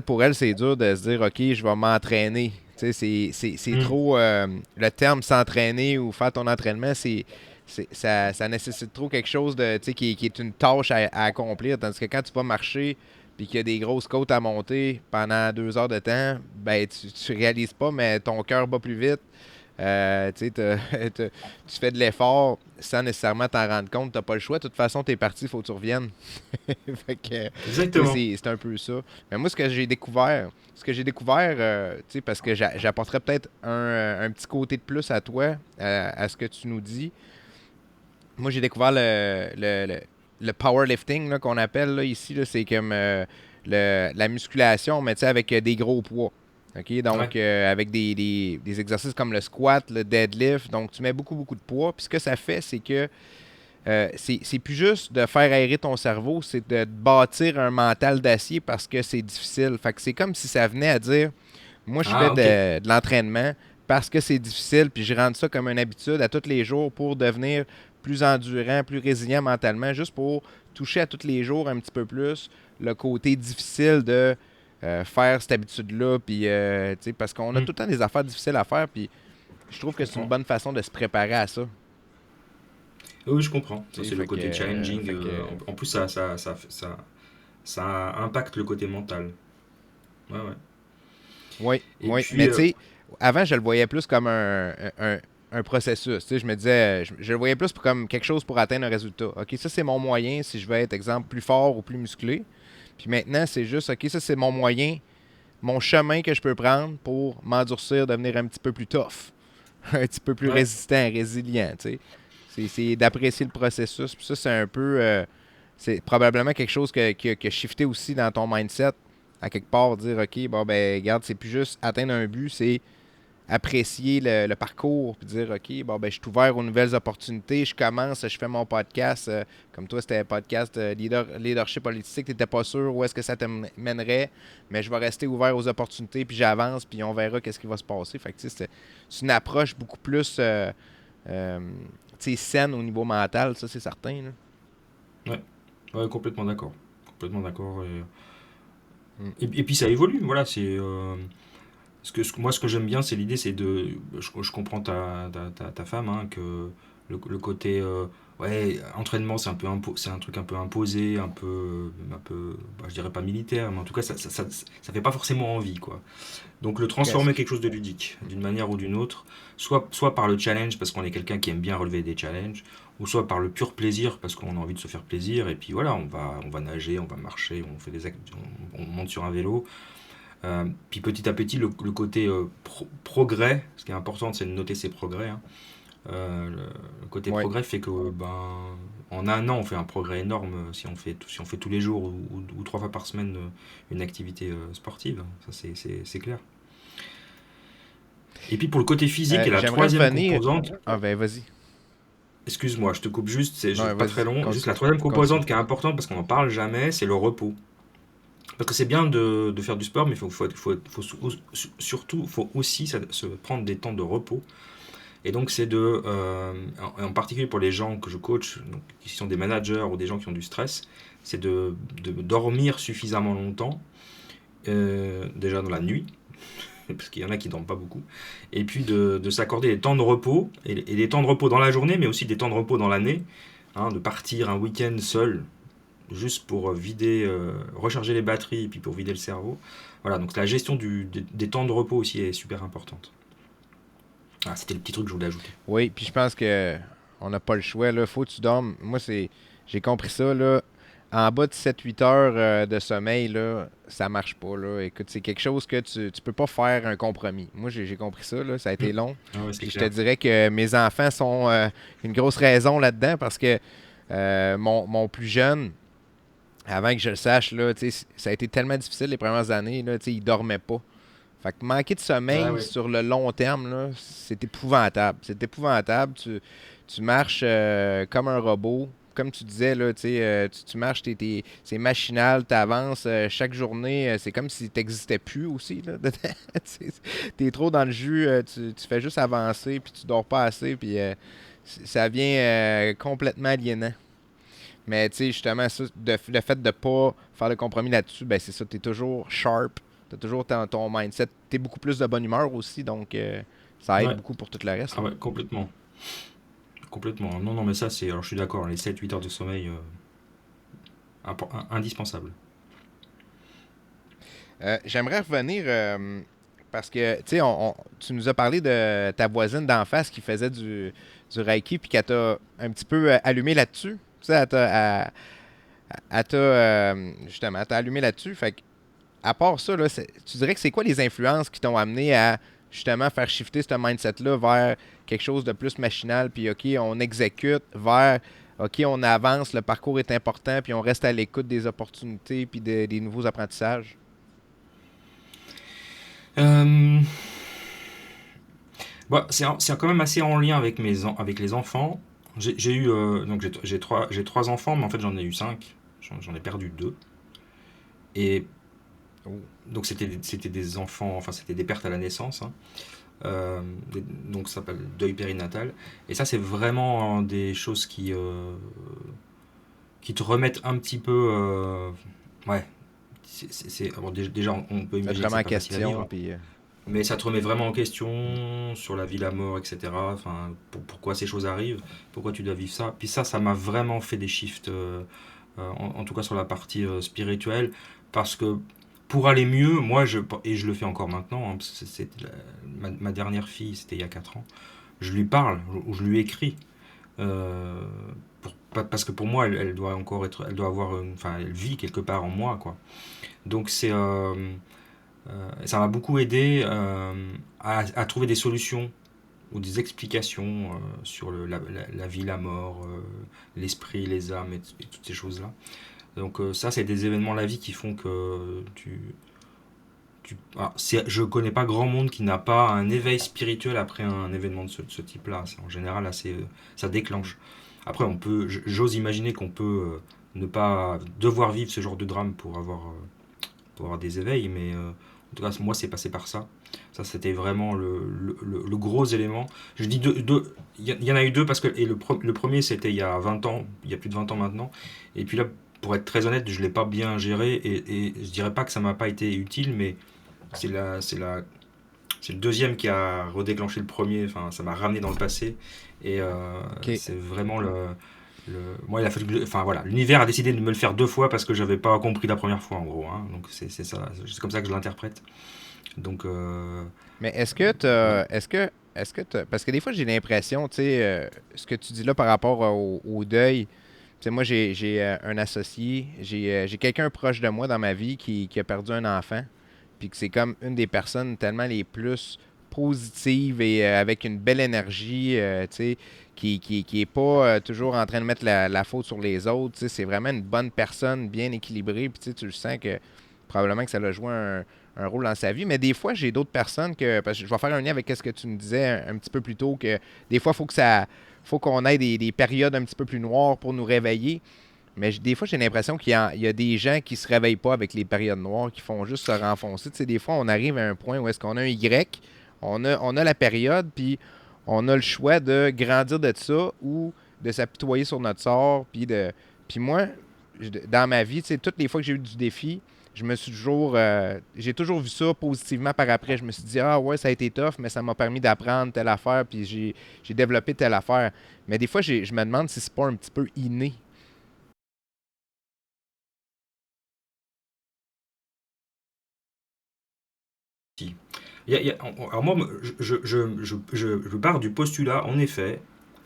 pour elle, c'est dur de se dire, OK, je vais m'entraîner. Tu sais, c'est
Hmm.
trop. Le terme s'entraîner ou faire ton entraînement, ça nécessite trop quelque chose de, tu sais, qui est une tâche à accomplir. Tandis que quand tu vas marcher puis qu'il y a des grosses côtes à monter pendant 2 heures de temps, ben tu réalises pas, mais ton cœur bat plus vite. Tu sais, tu fais de l'effort sans nécessairement t'en rendre compte. T'as pas le choix. De toute façon, t'es parti, il faut que tu reviennes. Fait que, tu sais,
Exactement.
c'est un peu ça. Mais moi, ce que j'ai découvert, tu sais, parce que j'apporterais peut-être un petit côté de plus à toi, à ce que tu nous dis. Moi, j'ai découvert le powerlifting là, qu'on appelle là, ici. Là, c'est comme la musculation, mais tu sais, avec des gros poids. OK?
Ouais.
Donc, avec des exercices comme le squat, le deadlift. Donc, tu mets beaucoup, beaucoup de poids. Puis, ce que ça fait, c'est que c'est plus juste de faire aérer ton cerveau, c'est de te bâtir un mental d'acier parce que c'est difficile. Fait que c'est comme si ça venait à dire, moi, je fais
Ah, ok.
de l'entraînement parce que c'est difficile, puis je rends ça comme une habitude à tous les jours pour devenir plus endurant, plus résilient mentalement, juste pour toucher à tous les jours un petit peu plus le côté difficile de faire cette habitude-là, puis, tu sais, parce qu'on a
Mm.
tout le temps des affaires difficiles à faire, puis je trouve
Je
que c'est une
comprends.
bonne façon de se préparer à ça.
Oui, je comprends. Ça,
Tu sais,
c'est le côté challenging.
fait que,
En plus, ça impacte le côté mental. Ouais, ouais.
oui,
Et
oui. Mais
puis,
tu sais, avant, je le voyais plus comme un processus. Tu sais, je me disais, je le voyais plus comme quelque chose pour atteindre un résultat. OK, ça, c'est mon moyen si je veux être, exemple, plus fort ou plus musclé. Puis maintenant, c'est juste, OK, ça, c'est mon moyen, mon chemin que je peux prendre pour m'endurcir, devenir un petit peu plus tough, un petit peu plus
ouais,
résistant, résilient, tu sais. C'est d'apprécier le processus. Puis ça, c'est un peu... c'est probablement quelque chose qui a shifté aussi dans ton mindset, à quelque part, dire, OK, bon, ben, regarde, c'est plus juste atteindre un but, c'est apprécier le parcours, puis dire, OK, bon, ben, je suis ouvert aux nouvelles opportunités, je commence, je fais mon podcast, comme toi, c'était un podcast leadership politique, tu n'étais pas sûr où est-ce que ça te mènerait, mais je vais rester ouvert aux opportunités, puis j'avance, puis on verra qu'est-ce qui va se passer. Fait que, tu sais, c'est une approche beaucoup plus euh, tu sais, saine au niveau mental, ça, c'est certain, là.
ouais, ouais, complètement d'accord. Complètement d'accord.
Mm.
Et puis ça évolue, voilà. Moi, ce que j'aime bien, c'est l'idée, c'est de. Je comprends ta femme, hein, que le côté. Ouais, entraînement, c'est un truc un peu imposé, un peu, bah, je dirais pas militaire, mais en tout cas, ça fait pas forcément envie, quoi. Donc le transformer
Presque.
quelque chose de ludique, d'une manière ou d'une autre, soit par le challenge, parce qu'on est quelqu'un qui aime bien relever des challenges, ou soit par le pur plaisir, parce qu'on a envie de se faire plaisir, et puis voilà, on va nager, on va marcher, on fait on monte sur un vélo. Puis petit à petit, le côté progrès, ce qui est important, c'est de noter ses progrès, hein. Le côté
Ouais.
progrès fait que ben, en un an, on fait un progrès énorme si on fait tous les jours ou 3 fois par semaine une activité sportive. Ça, c'est clair. Et puis pour le côté physique et la
J'aimerais
troisième
revenir.
composante,
Ah, ben, vas-y.
excuse-moi, je te coupe juste, c'est
Non,
juste pas très
vas-y.
long. Juste la troisième
Continue.
composante qui est importante parce qu'on n'en parle jamais, c'est le repos. Parce que c'est bien de faire du sport, mais surtout, faut aussi se prendre des temps de repos. Et donc, c'est en particulier pour les gens que je coach, donc, qui sont des managers ou des gens qui ont du stress, c'est de dormir suffisamment longtemps, déjà dans la nuit, parce qu'il y en a qui dorment pas beaucoup, et puis de s'accorder des temps de repos, et des temps de repos dans la journée, mais aussi des temps de repos dans l'année, hein, de partir un week-end seul, juste pour recharger les batteries, et puis pour vider le cerveau. Voilà, donc la gestion des temps de repos aussi est super importante. Ah, c'était le petit truc que je voulais ajouter.
Oui, puis je pense que on n'a pas le choix, là. Faut que tu dormes. Moi, j'ai compris ça, là. En bas de 7-8 heures de sommeil, là, ça marche pas, là. Écoute, c'est quelque chose que tu peux pas faire un compromis. Moi, j'ai compris ça, là. Ça a
Hmm.
été long.
Ah ouais, c'est
Puis je te
clair.
dirais que mes enfants sont une grosse raison là-dedans parce que mon plus jeune, avant que je le sache, là, tu sais, ça a été tellement difficile les premières années, là, tu sais, il dormait pas. Fait que manquer de
Ah
sommeil
ouais.
sur le long terme, là, c'est épouvantable. C'est épouvantable. Tu marches comme un robot. Comme tu disais, là, tu sais, tu marches, c'est machinal, tu avances chaque journée. C'est comme si tu n'existais plus aussi. Là, tu es trop dans le jus, tu fais juste avancer, puis tu dors pas assez, puis ça devient complètement aliénant. Mais tu sais, justement, ça, le fait de pas faire de compromis là-dessus, ben c'est ça, tu es toujours sharp, tu as toujours ton mindset, tu es beaucoup plus de bonne humeur aussi, donc ça aide
Ouais.
beaucoup pour tout le reste,
Ah
là.
ouais, complètement. Complètement. Non, non, mais ça, alors je suis d'accord, les 7-8 heures de sommeil, indispensable.
J'aimerais revenir parce que, tu sais, tu nous as parlé de ta voisine d'en face qui faisait du Reiki puis qu'elle t'a un petit peu allumé là-dessus. Tu sais, justement, elle t'a allumé là-dessus. Fait que, à part ça, là, tu dirais que c'est quoi les influences qui t'ont amené à justement faire shifter ce mindset-là vers quelque chose de plus machinal, puis OK, on exécute vers OK, on avance, le parcours est important, puis on reste à l'écoute des opportunités, puis des nouveaux apprentissages?
Euh, Bah, c'est quand même assez en lien avec les enfants. J'ai eu donc j'ai trois enfants, mais en fait j'en ai eu cinq. J'en ai perdu deux. Et
Oh.
donc c'était des enfants, enfin c'était des pertes à la naissance, hein. Donc ça s'appelle deuil périnatal. Et ça c'est vraiment des choses qui te remettent un petit peu, ouais, alors, déjà, on peut
Ça te
imaginer que
remet
c'est
en
pas facile à
question,
vivre,
puis
mais ça te remet vraiment en question sur la vie, la mort, etc. Enfin, pourquoi ces choses arrivent, pourquoi tu dois vivre ça. Puis ça m'a vraiment fait des shifts, en tout cas sur la partie spirituelle, parce que pour aller mieux, et je le fais encore maintenant, hein, parce que ma dernière fille, c'était il y a 4 ans, je lui parle, ou je lui écris. euh, Parce que pour moi, elle doit encore être, elle doit avoir, enfin, elle vit quelque part en moi, quoi. Donc ça m'a beaucoup aidé à trouver des solutions ou des explications sur la vie, la mort, l'esprit, les âmes et toutes ces choses-là. Donc ça, c'est des événements de la vie qui font que je connais pas grand monde qui n'a pas un éveil spirituel après un événement de ce type-là. C'est en général assez, ça déclenche. Après, j'ose imaginer qu'on peut ne pas devoir vivre ce genre de drame pour avoir des éveils, mais en tout cas, moi, c'est passé par ça. Ça, c'était vraiment le gros élément. Je dis il y en a eu deux parce que le premier, c'était il y a 20 ans, il y a plus de 20 ans maintenant. Et puis là, pour être très honnête, je ne l'ai pas bien géré et je dirais pas que ça m'a pas été utile, mais c'est c'est le deuxième qui a redéclenché le premier. Enfin, ça m'a ramené dans le passé et
OK.
c'est vraiment moi, il a fallu enfin voilà, l'univers a décidé de me le faire 2 fois parce que j'avais pas compris la première fois en gros, hein. Donc c'est ça, c'est comme ça que je l'interprète. Donc
Mais est-ce que
voilà.
t'as, est-ce que parce que des fois j'ai l'impression, tu sais, ce que tu dis là par rapport au deuil, tu sais, moi j'ai un associé, j'ai quelqu'un proche de moi dans ma vie qui a perdu un enfant, puis que c'est comme une des personnes tellement les plus positives et avec une belle énergie, tu sais, qui est pas toujours en train de mettre la faute sur les autres, tu sais, c'est vraiment une bonne personne, bien équilibrée, puis tu sais, tu le sens que probablement que ça a joué un rôle dans sa vie. Mais des fois, j'ai d'autres personnes que. Parce que je vais faire un lien avec ce que tu me disais un petit peu plus tôt, que des fois, il faut qu'on ait des périodes un petit peu plus noires pour nous réveiller. Mais des fois, j'ai l'impression qu'il y a des gens qui se réveillent pas avec les périodes noires, qui font juste se renfoncer. Tu sais, des fois, on arrive à un point où est-ce qu'on a un Y, on a la période, puis on a le choix de grandir de ça ou de s'apitoyer sur notre sort. Puis moi, dans ma vie, tu sais, toutes les fois que j'ai eu du défi, j'ai toujours vu ça positivement par après. Je me suis dit, ah ouais, ça a été tough, mais ça m'a permis d'apprendre telle affaire, puis j'ai développé telle affaire. Mais des fois, je me demande si c'est pas un petit peu inné.
Si. Alors moi, je pars du postulat, en effet,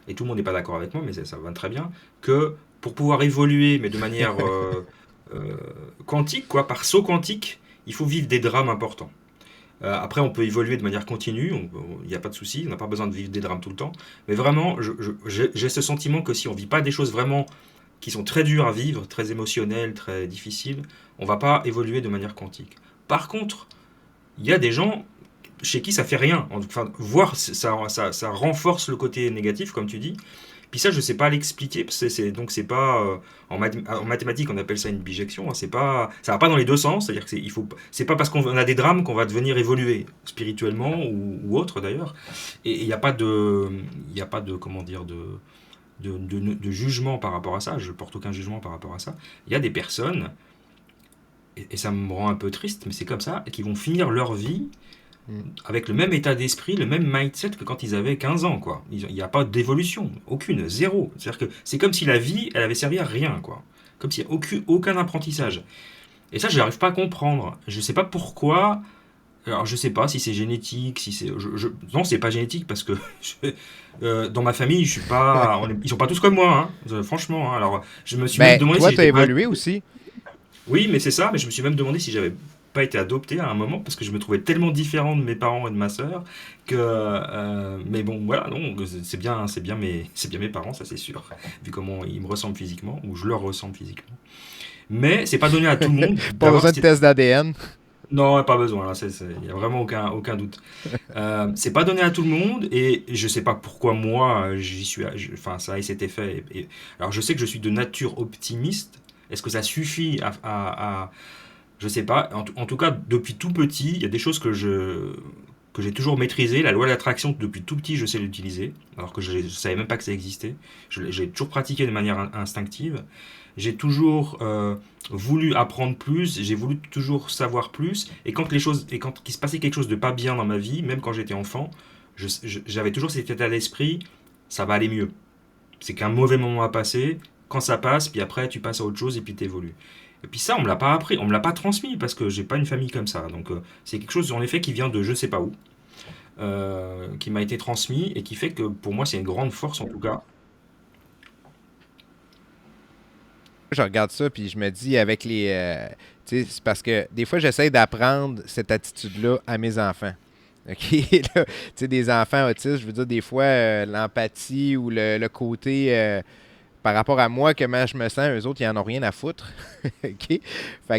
et tout le monde n'est pas d'accord avec moi, mais ça va très bien, que pour pouvoir évoluer, mais de manière euh, quantique, quoi, par saut quantique, il faut vivre des drames importants. Après, on peut évoluer de manière continue, il n'y a pas de souci, on n'a pas besoin de vivre des drames tout le temps. Mais vraiment, j'ai ce sentiment que si on ne vit pas des choses vraiment qui sont très dures à vivre, très émotionnelles, très difficiles, on ne va pas évoluer de manière quantique. Par contre, il y a des gens chez qui ça fait rien. Enfin, voir, ça renforce le côté négatif, comme tu dis. Puis ça, je sais pas l'expliquer. Donc c'est pas en mathématiques on appelle ça une bijection, hein. C'est pas, ça va pas dans les deux sens. C'est-à-dire que c'est pas parce qu'on a des drames qu'on va devenir évoluer spirituellement ou autre d'ailleurs. Et il y a pas de comment dire de jugement par rapport à ça. Je porte aucun jugement par rapport à ça. Il y a des personnes et ça me rend un peu triste, mais c'est comme ça, qui vont finir leur vie
Mm.
avec le même état d'esprit, le même mindset que quand ils avaient 15 ans, quoi. Il n'y a pas d'évolution, aucune, zéro. C'est-à-dire que c'est comme si la vie, elle avait servi à rien, quoi. Comme s'il n'y a aucun apprentissage. Et ça, je n'arrive pas à comprendre. Je ne sais pas pourquoi. Alors, je ne sais pas si c'est génétique, si c'est. Non, c'est pas génétique parce que dans ma famille, je suis pas. Ils sont pas tous comme moi, hein. Franchement, hein. Alors, je me suis même
Ben,
demandé
toi,
si
tu as
j'étais pas.
évolué aussi.
Oui, mais c'est ça, mais je me suis même demandé si j'avais pas été adopté à un moment parce que je me trouvais tellement différent de mes parents et de ma sœur que mais bon voilà non c'est bien mes parents ça c'est sûr vu comment ils me ressemblent physiquement ou je leur ressemble physiquement mais c'est pas donné à tout le monde
Pas
d'avoir
besoin de test d'ADN.
non pas besoin là il y a vraiment aucun doute c'est pas donné à tout le monde et je sais pas pourquoi moi enfin ça a cet effet alors je sais que je suis de nature optimiste est-ce que ça suffit je sais pas. En tout cas, depuis tout petit, il y a des choses que j'ai toujours maîtrisé. La loi de l'attraction, depuis tout petit, je sais l'utiliser, alors que je ne savais même pas que ça existait. J'ai toujours pratiqué de manière instinctive. J'ai toujours voulu apprendre plus, j'ai voulu toujours savoir plus. Et quand il se passait quelque chose de pas bien dans ma vie, même quand j'étais enfant, j'avais toujours cet état d'esprit, ça va aller mieux. C'est qu'un mauvais moment à passer. Quand ça passe, puis après tu passes à autre chose et puis t'évolues. Et puis ça, on me l'a pas appris, on me l'a pas transmis parce que j'ai pas une famille comme ça. Donc c'est quelque chose en effet qui vient de je sais pas où, qui m'a été transmis et qui fait que pour moi c'est une grande force en tout cas.
Je regarde ça, puis je me dis avec les. Tu sais, c'est parce que des fois, j'essaie d'apprendre cette attitude-là à mes enfants. OK? Là, tu sais, des enfants autistes, je veux dire, des fois, l'empathie ou le côté par rapport à moi, comment je me sens, eux autres, ils en ont rien à foutre. OK? Fait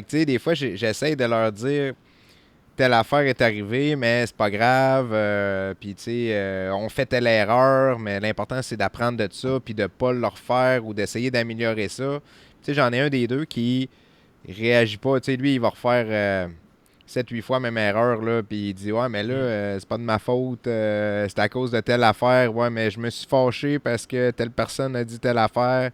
que, tu sais, des fois, j'essaie de leur dire telle affaire est arrivée, mais c'est pas grave. Puis, tu sais, on fait telle erreur, mais l'important, c'est d'apprendre de ça, puis de pas le refaire ou d'essayer d'améliorer ça. Tu sais, j'en ai un des deux qui réagit pas. Tu sais, lui, il va refaire 7-8 fois la même erreur, là, puis il dit, ouais, mais là,
Mm.
c'est pas de ma faute, c'est à cause de telle affaire. Ouais, mais je me suis fâché parce que telle personne a dit telle affaire.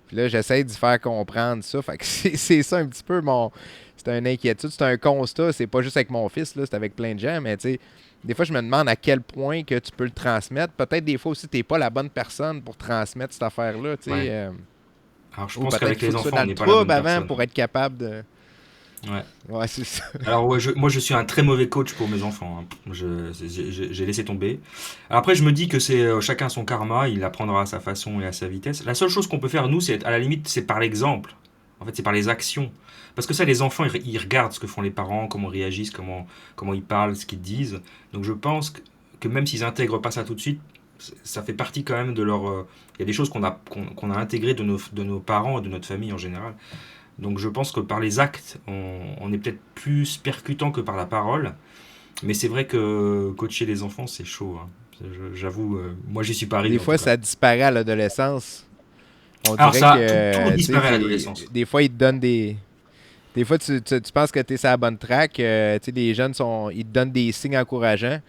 Puis là, j'essaie d'y faire comprendre ça. Fait que c'est ça un petit peu mon. C'est une inquiétude, c'est un constat. C'est pas juste avec mon fils, là, c'est avec plein de gens. Mais tu sais, des fois, je me demande à quel point que tu peux le transmettre. Peut-être des fois aussi, t'es pas la bonne personne pour transmettre cette affaire-là. Tu sais,
Ouais. Alors je
ou
pense
peut-être
qu'avec
qu'il faut
les
que tu sois
enfants,
dans
on
le
n'est pas la
trouble
bonne
avant
personne.
pour être capable de.
Ouais.
Ouais, c'est ça.
Alors ouais, moi je suis un très mauvais coach pour mes enfants, hein. J'ai laissé tomber. Alors, après je me dis que c'est chacun son karma, il apprendra à sa façon et à sa vitesse. La seule chose qu'on peut faire nous, c'est à la limite, c'est par l'exemple. En fait, c'est par les actions. Parce que ça, les enfants, ils regardent ce que font les parents, comment ils réagissent, comment ils parlent, ce qu'ils disent. Donc je pense que même s'ils intègrent pas ça tout de suite, ça fait partie quand même de leur. Il y a des choses qu'on a intégrées de nos parents et de notre famille en général. Donc je pense que par les actes, on est peut-être plus percutant que par la parole. Mais c'est vrai que coacher les enfants, c'est chaud, hein. J'avoue, moi j'y suis pas arrivé
Des
en tout
fois,
cas.
ça disparaît à l'adolescence. On
Alors
dirait que,
ça, tout
tu sais,
disparaît à l'adolescence.
des fois, ils te donnent des. Des fois, tu penses que tu es sur la bonne track. Tu sais, les jeunes, ils te donnent des signes encourageants.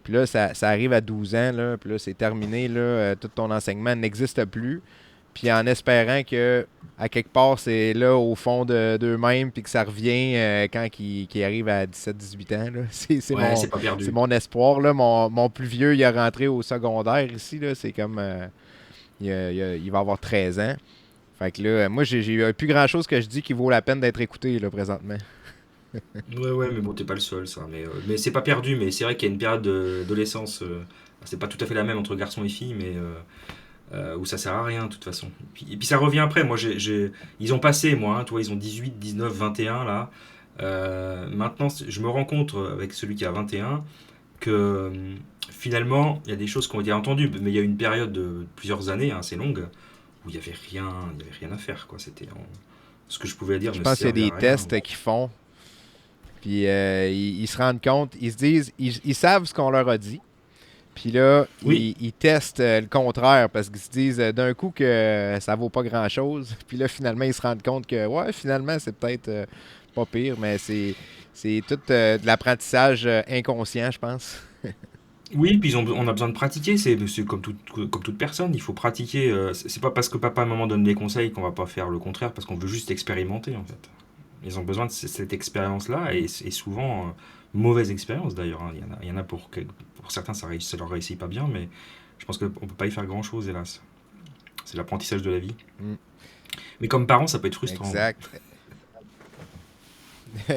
Puis là, ça arrive à 12 ans. Là, puis là, c'est terminé. Là, tout ton enseignement n'existe plus. Puis en espérant que, à quelque part, c'est là, au fond d'eux-mêmes, puis que ça revient quand ils arrivent à 17-18 ans. Là.
Ouais, c'est pas
C'est
perdu.
mon espoir. Là. Mon plus vieux, il est rentré au secondaire ici. Là. C'est comme. Il va avoir 13 ans. Fait que là, moi, j'ai plus grand-chose que je dis qui vaut la peine d'être écouté, là, présentement.
Ouais, ouais, mais bon, t'es pas le seul, ça. Mais c'est pas perdu, mais c'est vrai qu'il y a une période d'adolescence, c'est pas tout à fait la même entre garçons et filles, mais où ça sert à rien, de toute façon. Et puis ça revient après. Moi, ils ont passé, moi, hein, toi, ils ont 18, 19, 21, là. Maintenant, je me rends compte, avec celui qui a 21, que finalement, il y a des choses qui ont été entendues, mais il y a eu une période de plusieurs années, hein, assez longue, où il y avait rien à faire, quoi. Ce que je pouvais dire
Je
ne
pense qu'il y a
servait
des
à rien.
tests qu'ils font, puis ils se rendent compte, ils se disent, ils savent ce qu'on leur a dit, puis là,
Oui,
ils testent le contraire, parce qu'ils se disent d'un coup que ça vaut pas grand-chose, puis là, finalement, ils se rendent compte que, ouais, finalement, c'est peut-être pas pire, mais c'est tout de l'apprentissage inconscient, je pense.
oui, puis on a besoin de pratiquer, c'est comme toute personne, il faut pratiquer. C'est pas parce que papa et maman donnent des conseils qu'on va pas faire le contraire, parce qu'on veut juste expérimenter en fait. Ils ont besoin de cette expérience-là, et souvent, mauvaise expérience d'ailleurs, hein. Il y en a pour certains, ça leur réussit pas bien, mais je pense qu'on peut pas y faire grand-chose, hélas. C'est l'apprentissage de la vie.
Mm,
Mais comme parent, ça peut être frustrant, ouais.
exact.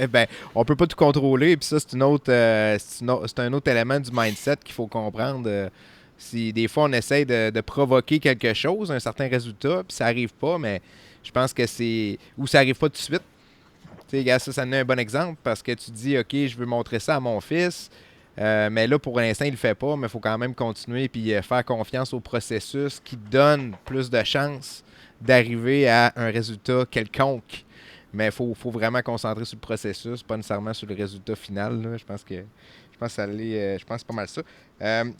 Ben, on peut pas tout contrôler, puis ça, c'est un autre élément du mindset qu'il faut comprendre. Si des fois on essaye de provoquer quelque chose, un certain résultat, puis ça arrive pas, mais je pense que c'est. Ou ça arrive pas tout de suite. Tu sais, gars, ça en est un bon exemple parce que tu dis, OK, je veux montrer ça à mon fils, mais là, pour l'instant, il le fait pas, mais il faut quand même continuer puis faire confiance au processus qui donne plus de chances d'arriver à un résultat quelconque. Mais faut vraiment concentrer sur le processus, pas nécessairement sur le résultat final. Là. Je pense que c'est pas mal ça.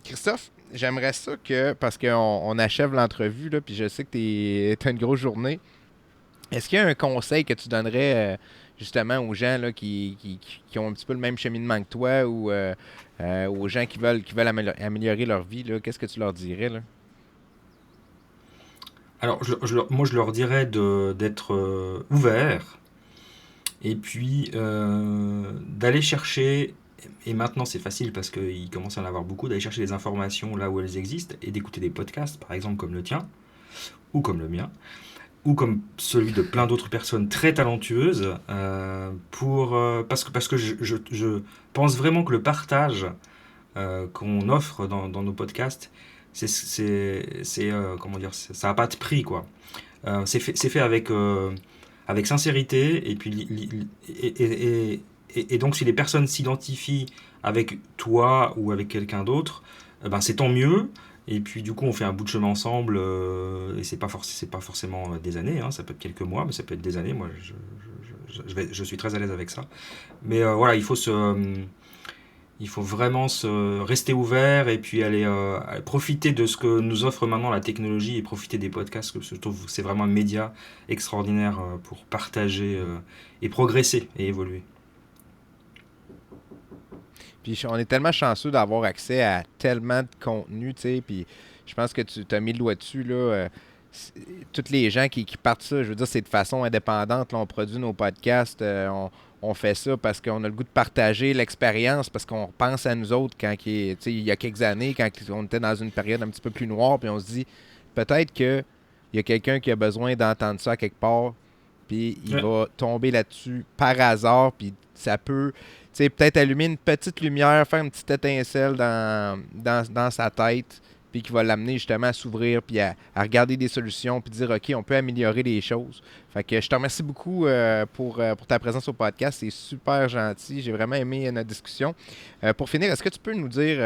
Christophe, j'aimerais ça que, parce qu'on achève l'entrevue, là, puis je sais que tu as une grosse journée, est-ce qu'il y a un conseil que tu donnerais justement aux gens là, qui ont un petit peu le même cheminement que toi ou aux gens qui veulent améliorer leur vie, là, qu'est-ce que tu leur dirais, là?
Alors, moi, je leur dirais d'être ouvert et puis d'aller chercher, et maintenant c'est facile parce qu'ils commencent à en avoir beaucoup, d'aller chercher des informations là où elles existent et d'écouter des podcasts, par exemple comme le tien, ou comme le mien, ou comme celui de plein d'autres personnes très talentueuses, parce que je pense vraiment que le partage qu'on offre dans nos podcasts, comment dire, ça n'a pas de prix, quoi. C'est fait avec sincérité, et puis et donc si les personnes s'identifient avec toi ou avec quelqu'un d'autre, ben c'est tant mieux. Et puis du coup on fait un bout de chemin ensemble, et c'est pas forcément des années, hein, ça peut être quelques mois, mais ça peut être des années. Moi je suis très à l'aise avec ça. Mais voilà, il faut vraiment rester ouvert et puis aller profiter de ce que nous offre maintenant la technologie et profiter des podcasts, que je trouve que c'est vraiment un média extraordinaire pour partager et progresser et évoluer.
Puis on est tellement chanceux d'avoir accès à tellement de contenu, tu sais, puis je pense que tu as mis le doigt dessus, là. Toutes les gens qui partent ça, je veux dire, c'est de façon indépendante. Là, on produit nos podcasts, on fait ça parce qu'on a le goût de partager l'expérience, parce qu'on pense à nous autres il y a quelques années, quand on était dans une période un petit peu plus noire, puis on se dit, peut-être qu'il y a quelqu'un qui a besoin d'entendre ça quelque part, puis il va tomber là-dessus par hasard, puis ça peut, peut-être allumer une petite lumière, faire une petite étincelle dans sa tête, puis qui va l'amener justement à s'ouvrir, puis à regarder des solutions, puis dire, OK, on peut améliorer les choses. Fait que je te remercie beaucoup pour ta présence au podcast. C'est super gentil. J'ai vraiment aimé notre discussion. Pour finir, est-ce que tu peux nous dire,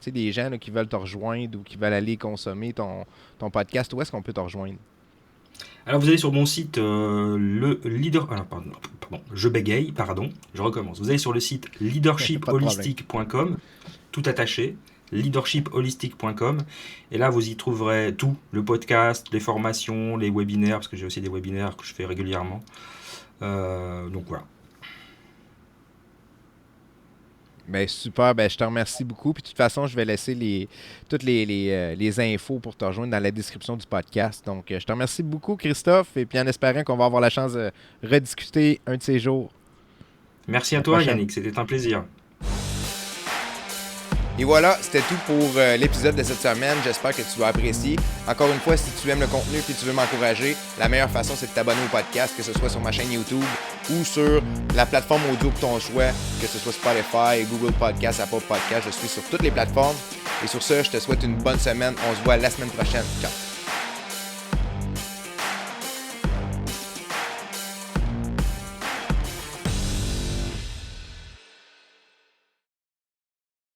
des gens là, qui veulent te rejoindre ou qui veulent aller consommer ton podcast, où est-ce qu'on peut te rejoindre?
Alors vous allez sur mon site, le leader... je bégaye, je recommence. Vous allez sur le site leadershipholistic.com, tout attaché, leadershipholistic.com, et là vous y trouverez tout, le podcast, les formations, les webinaires, parce que j'ai aussi des webinaires que je fais régulièrement. Donc voilà.
Ben super, je te remercie beaucoup. Puis de toute façon, je vais laisser toutes les infos pour te rejoindre dans la description du podcast. Donc, je te remercie beaucoup, Christophe, et puis en espérant qu'on va avoir la chance de rediscuter un de ces jours.
Merci à toi, Yannick, c'était un plaisir.
Et voilà, c'était tout pour l'épisode de cette semaine. J'espère que tu vas apprécier. Encore une fois, si tu aimes le contenu et tu veux m'encourager, la meilleure façon, c'est de t'abonner au podcast, que ce soit sur ma chaîne YouTube ou sur la plateforme audio de ton choix, que ce soit Spotify, Google Podcast, Apple Podcast. Je suis sur toutes les plateformes. Et sur ce, je te souhaite une bonne semaine. On se voit la semaine prochaine. Ciao!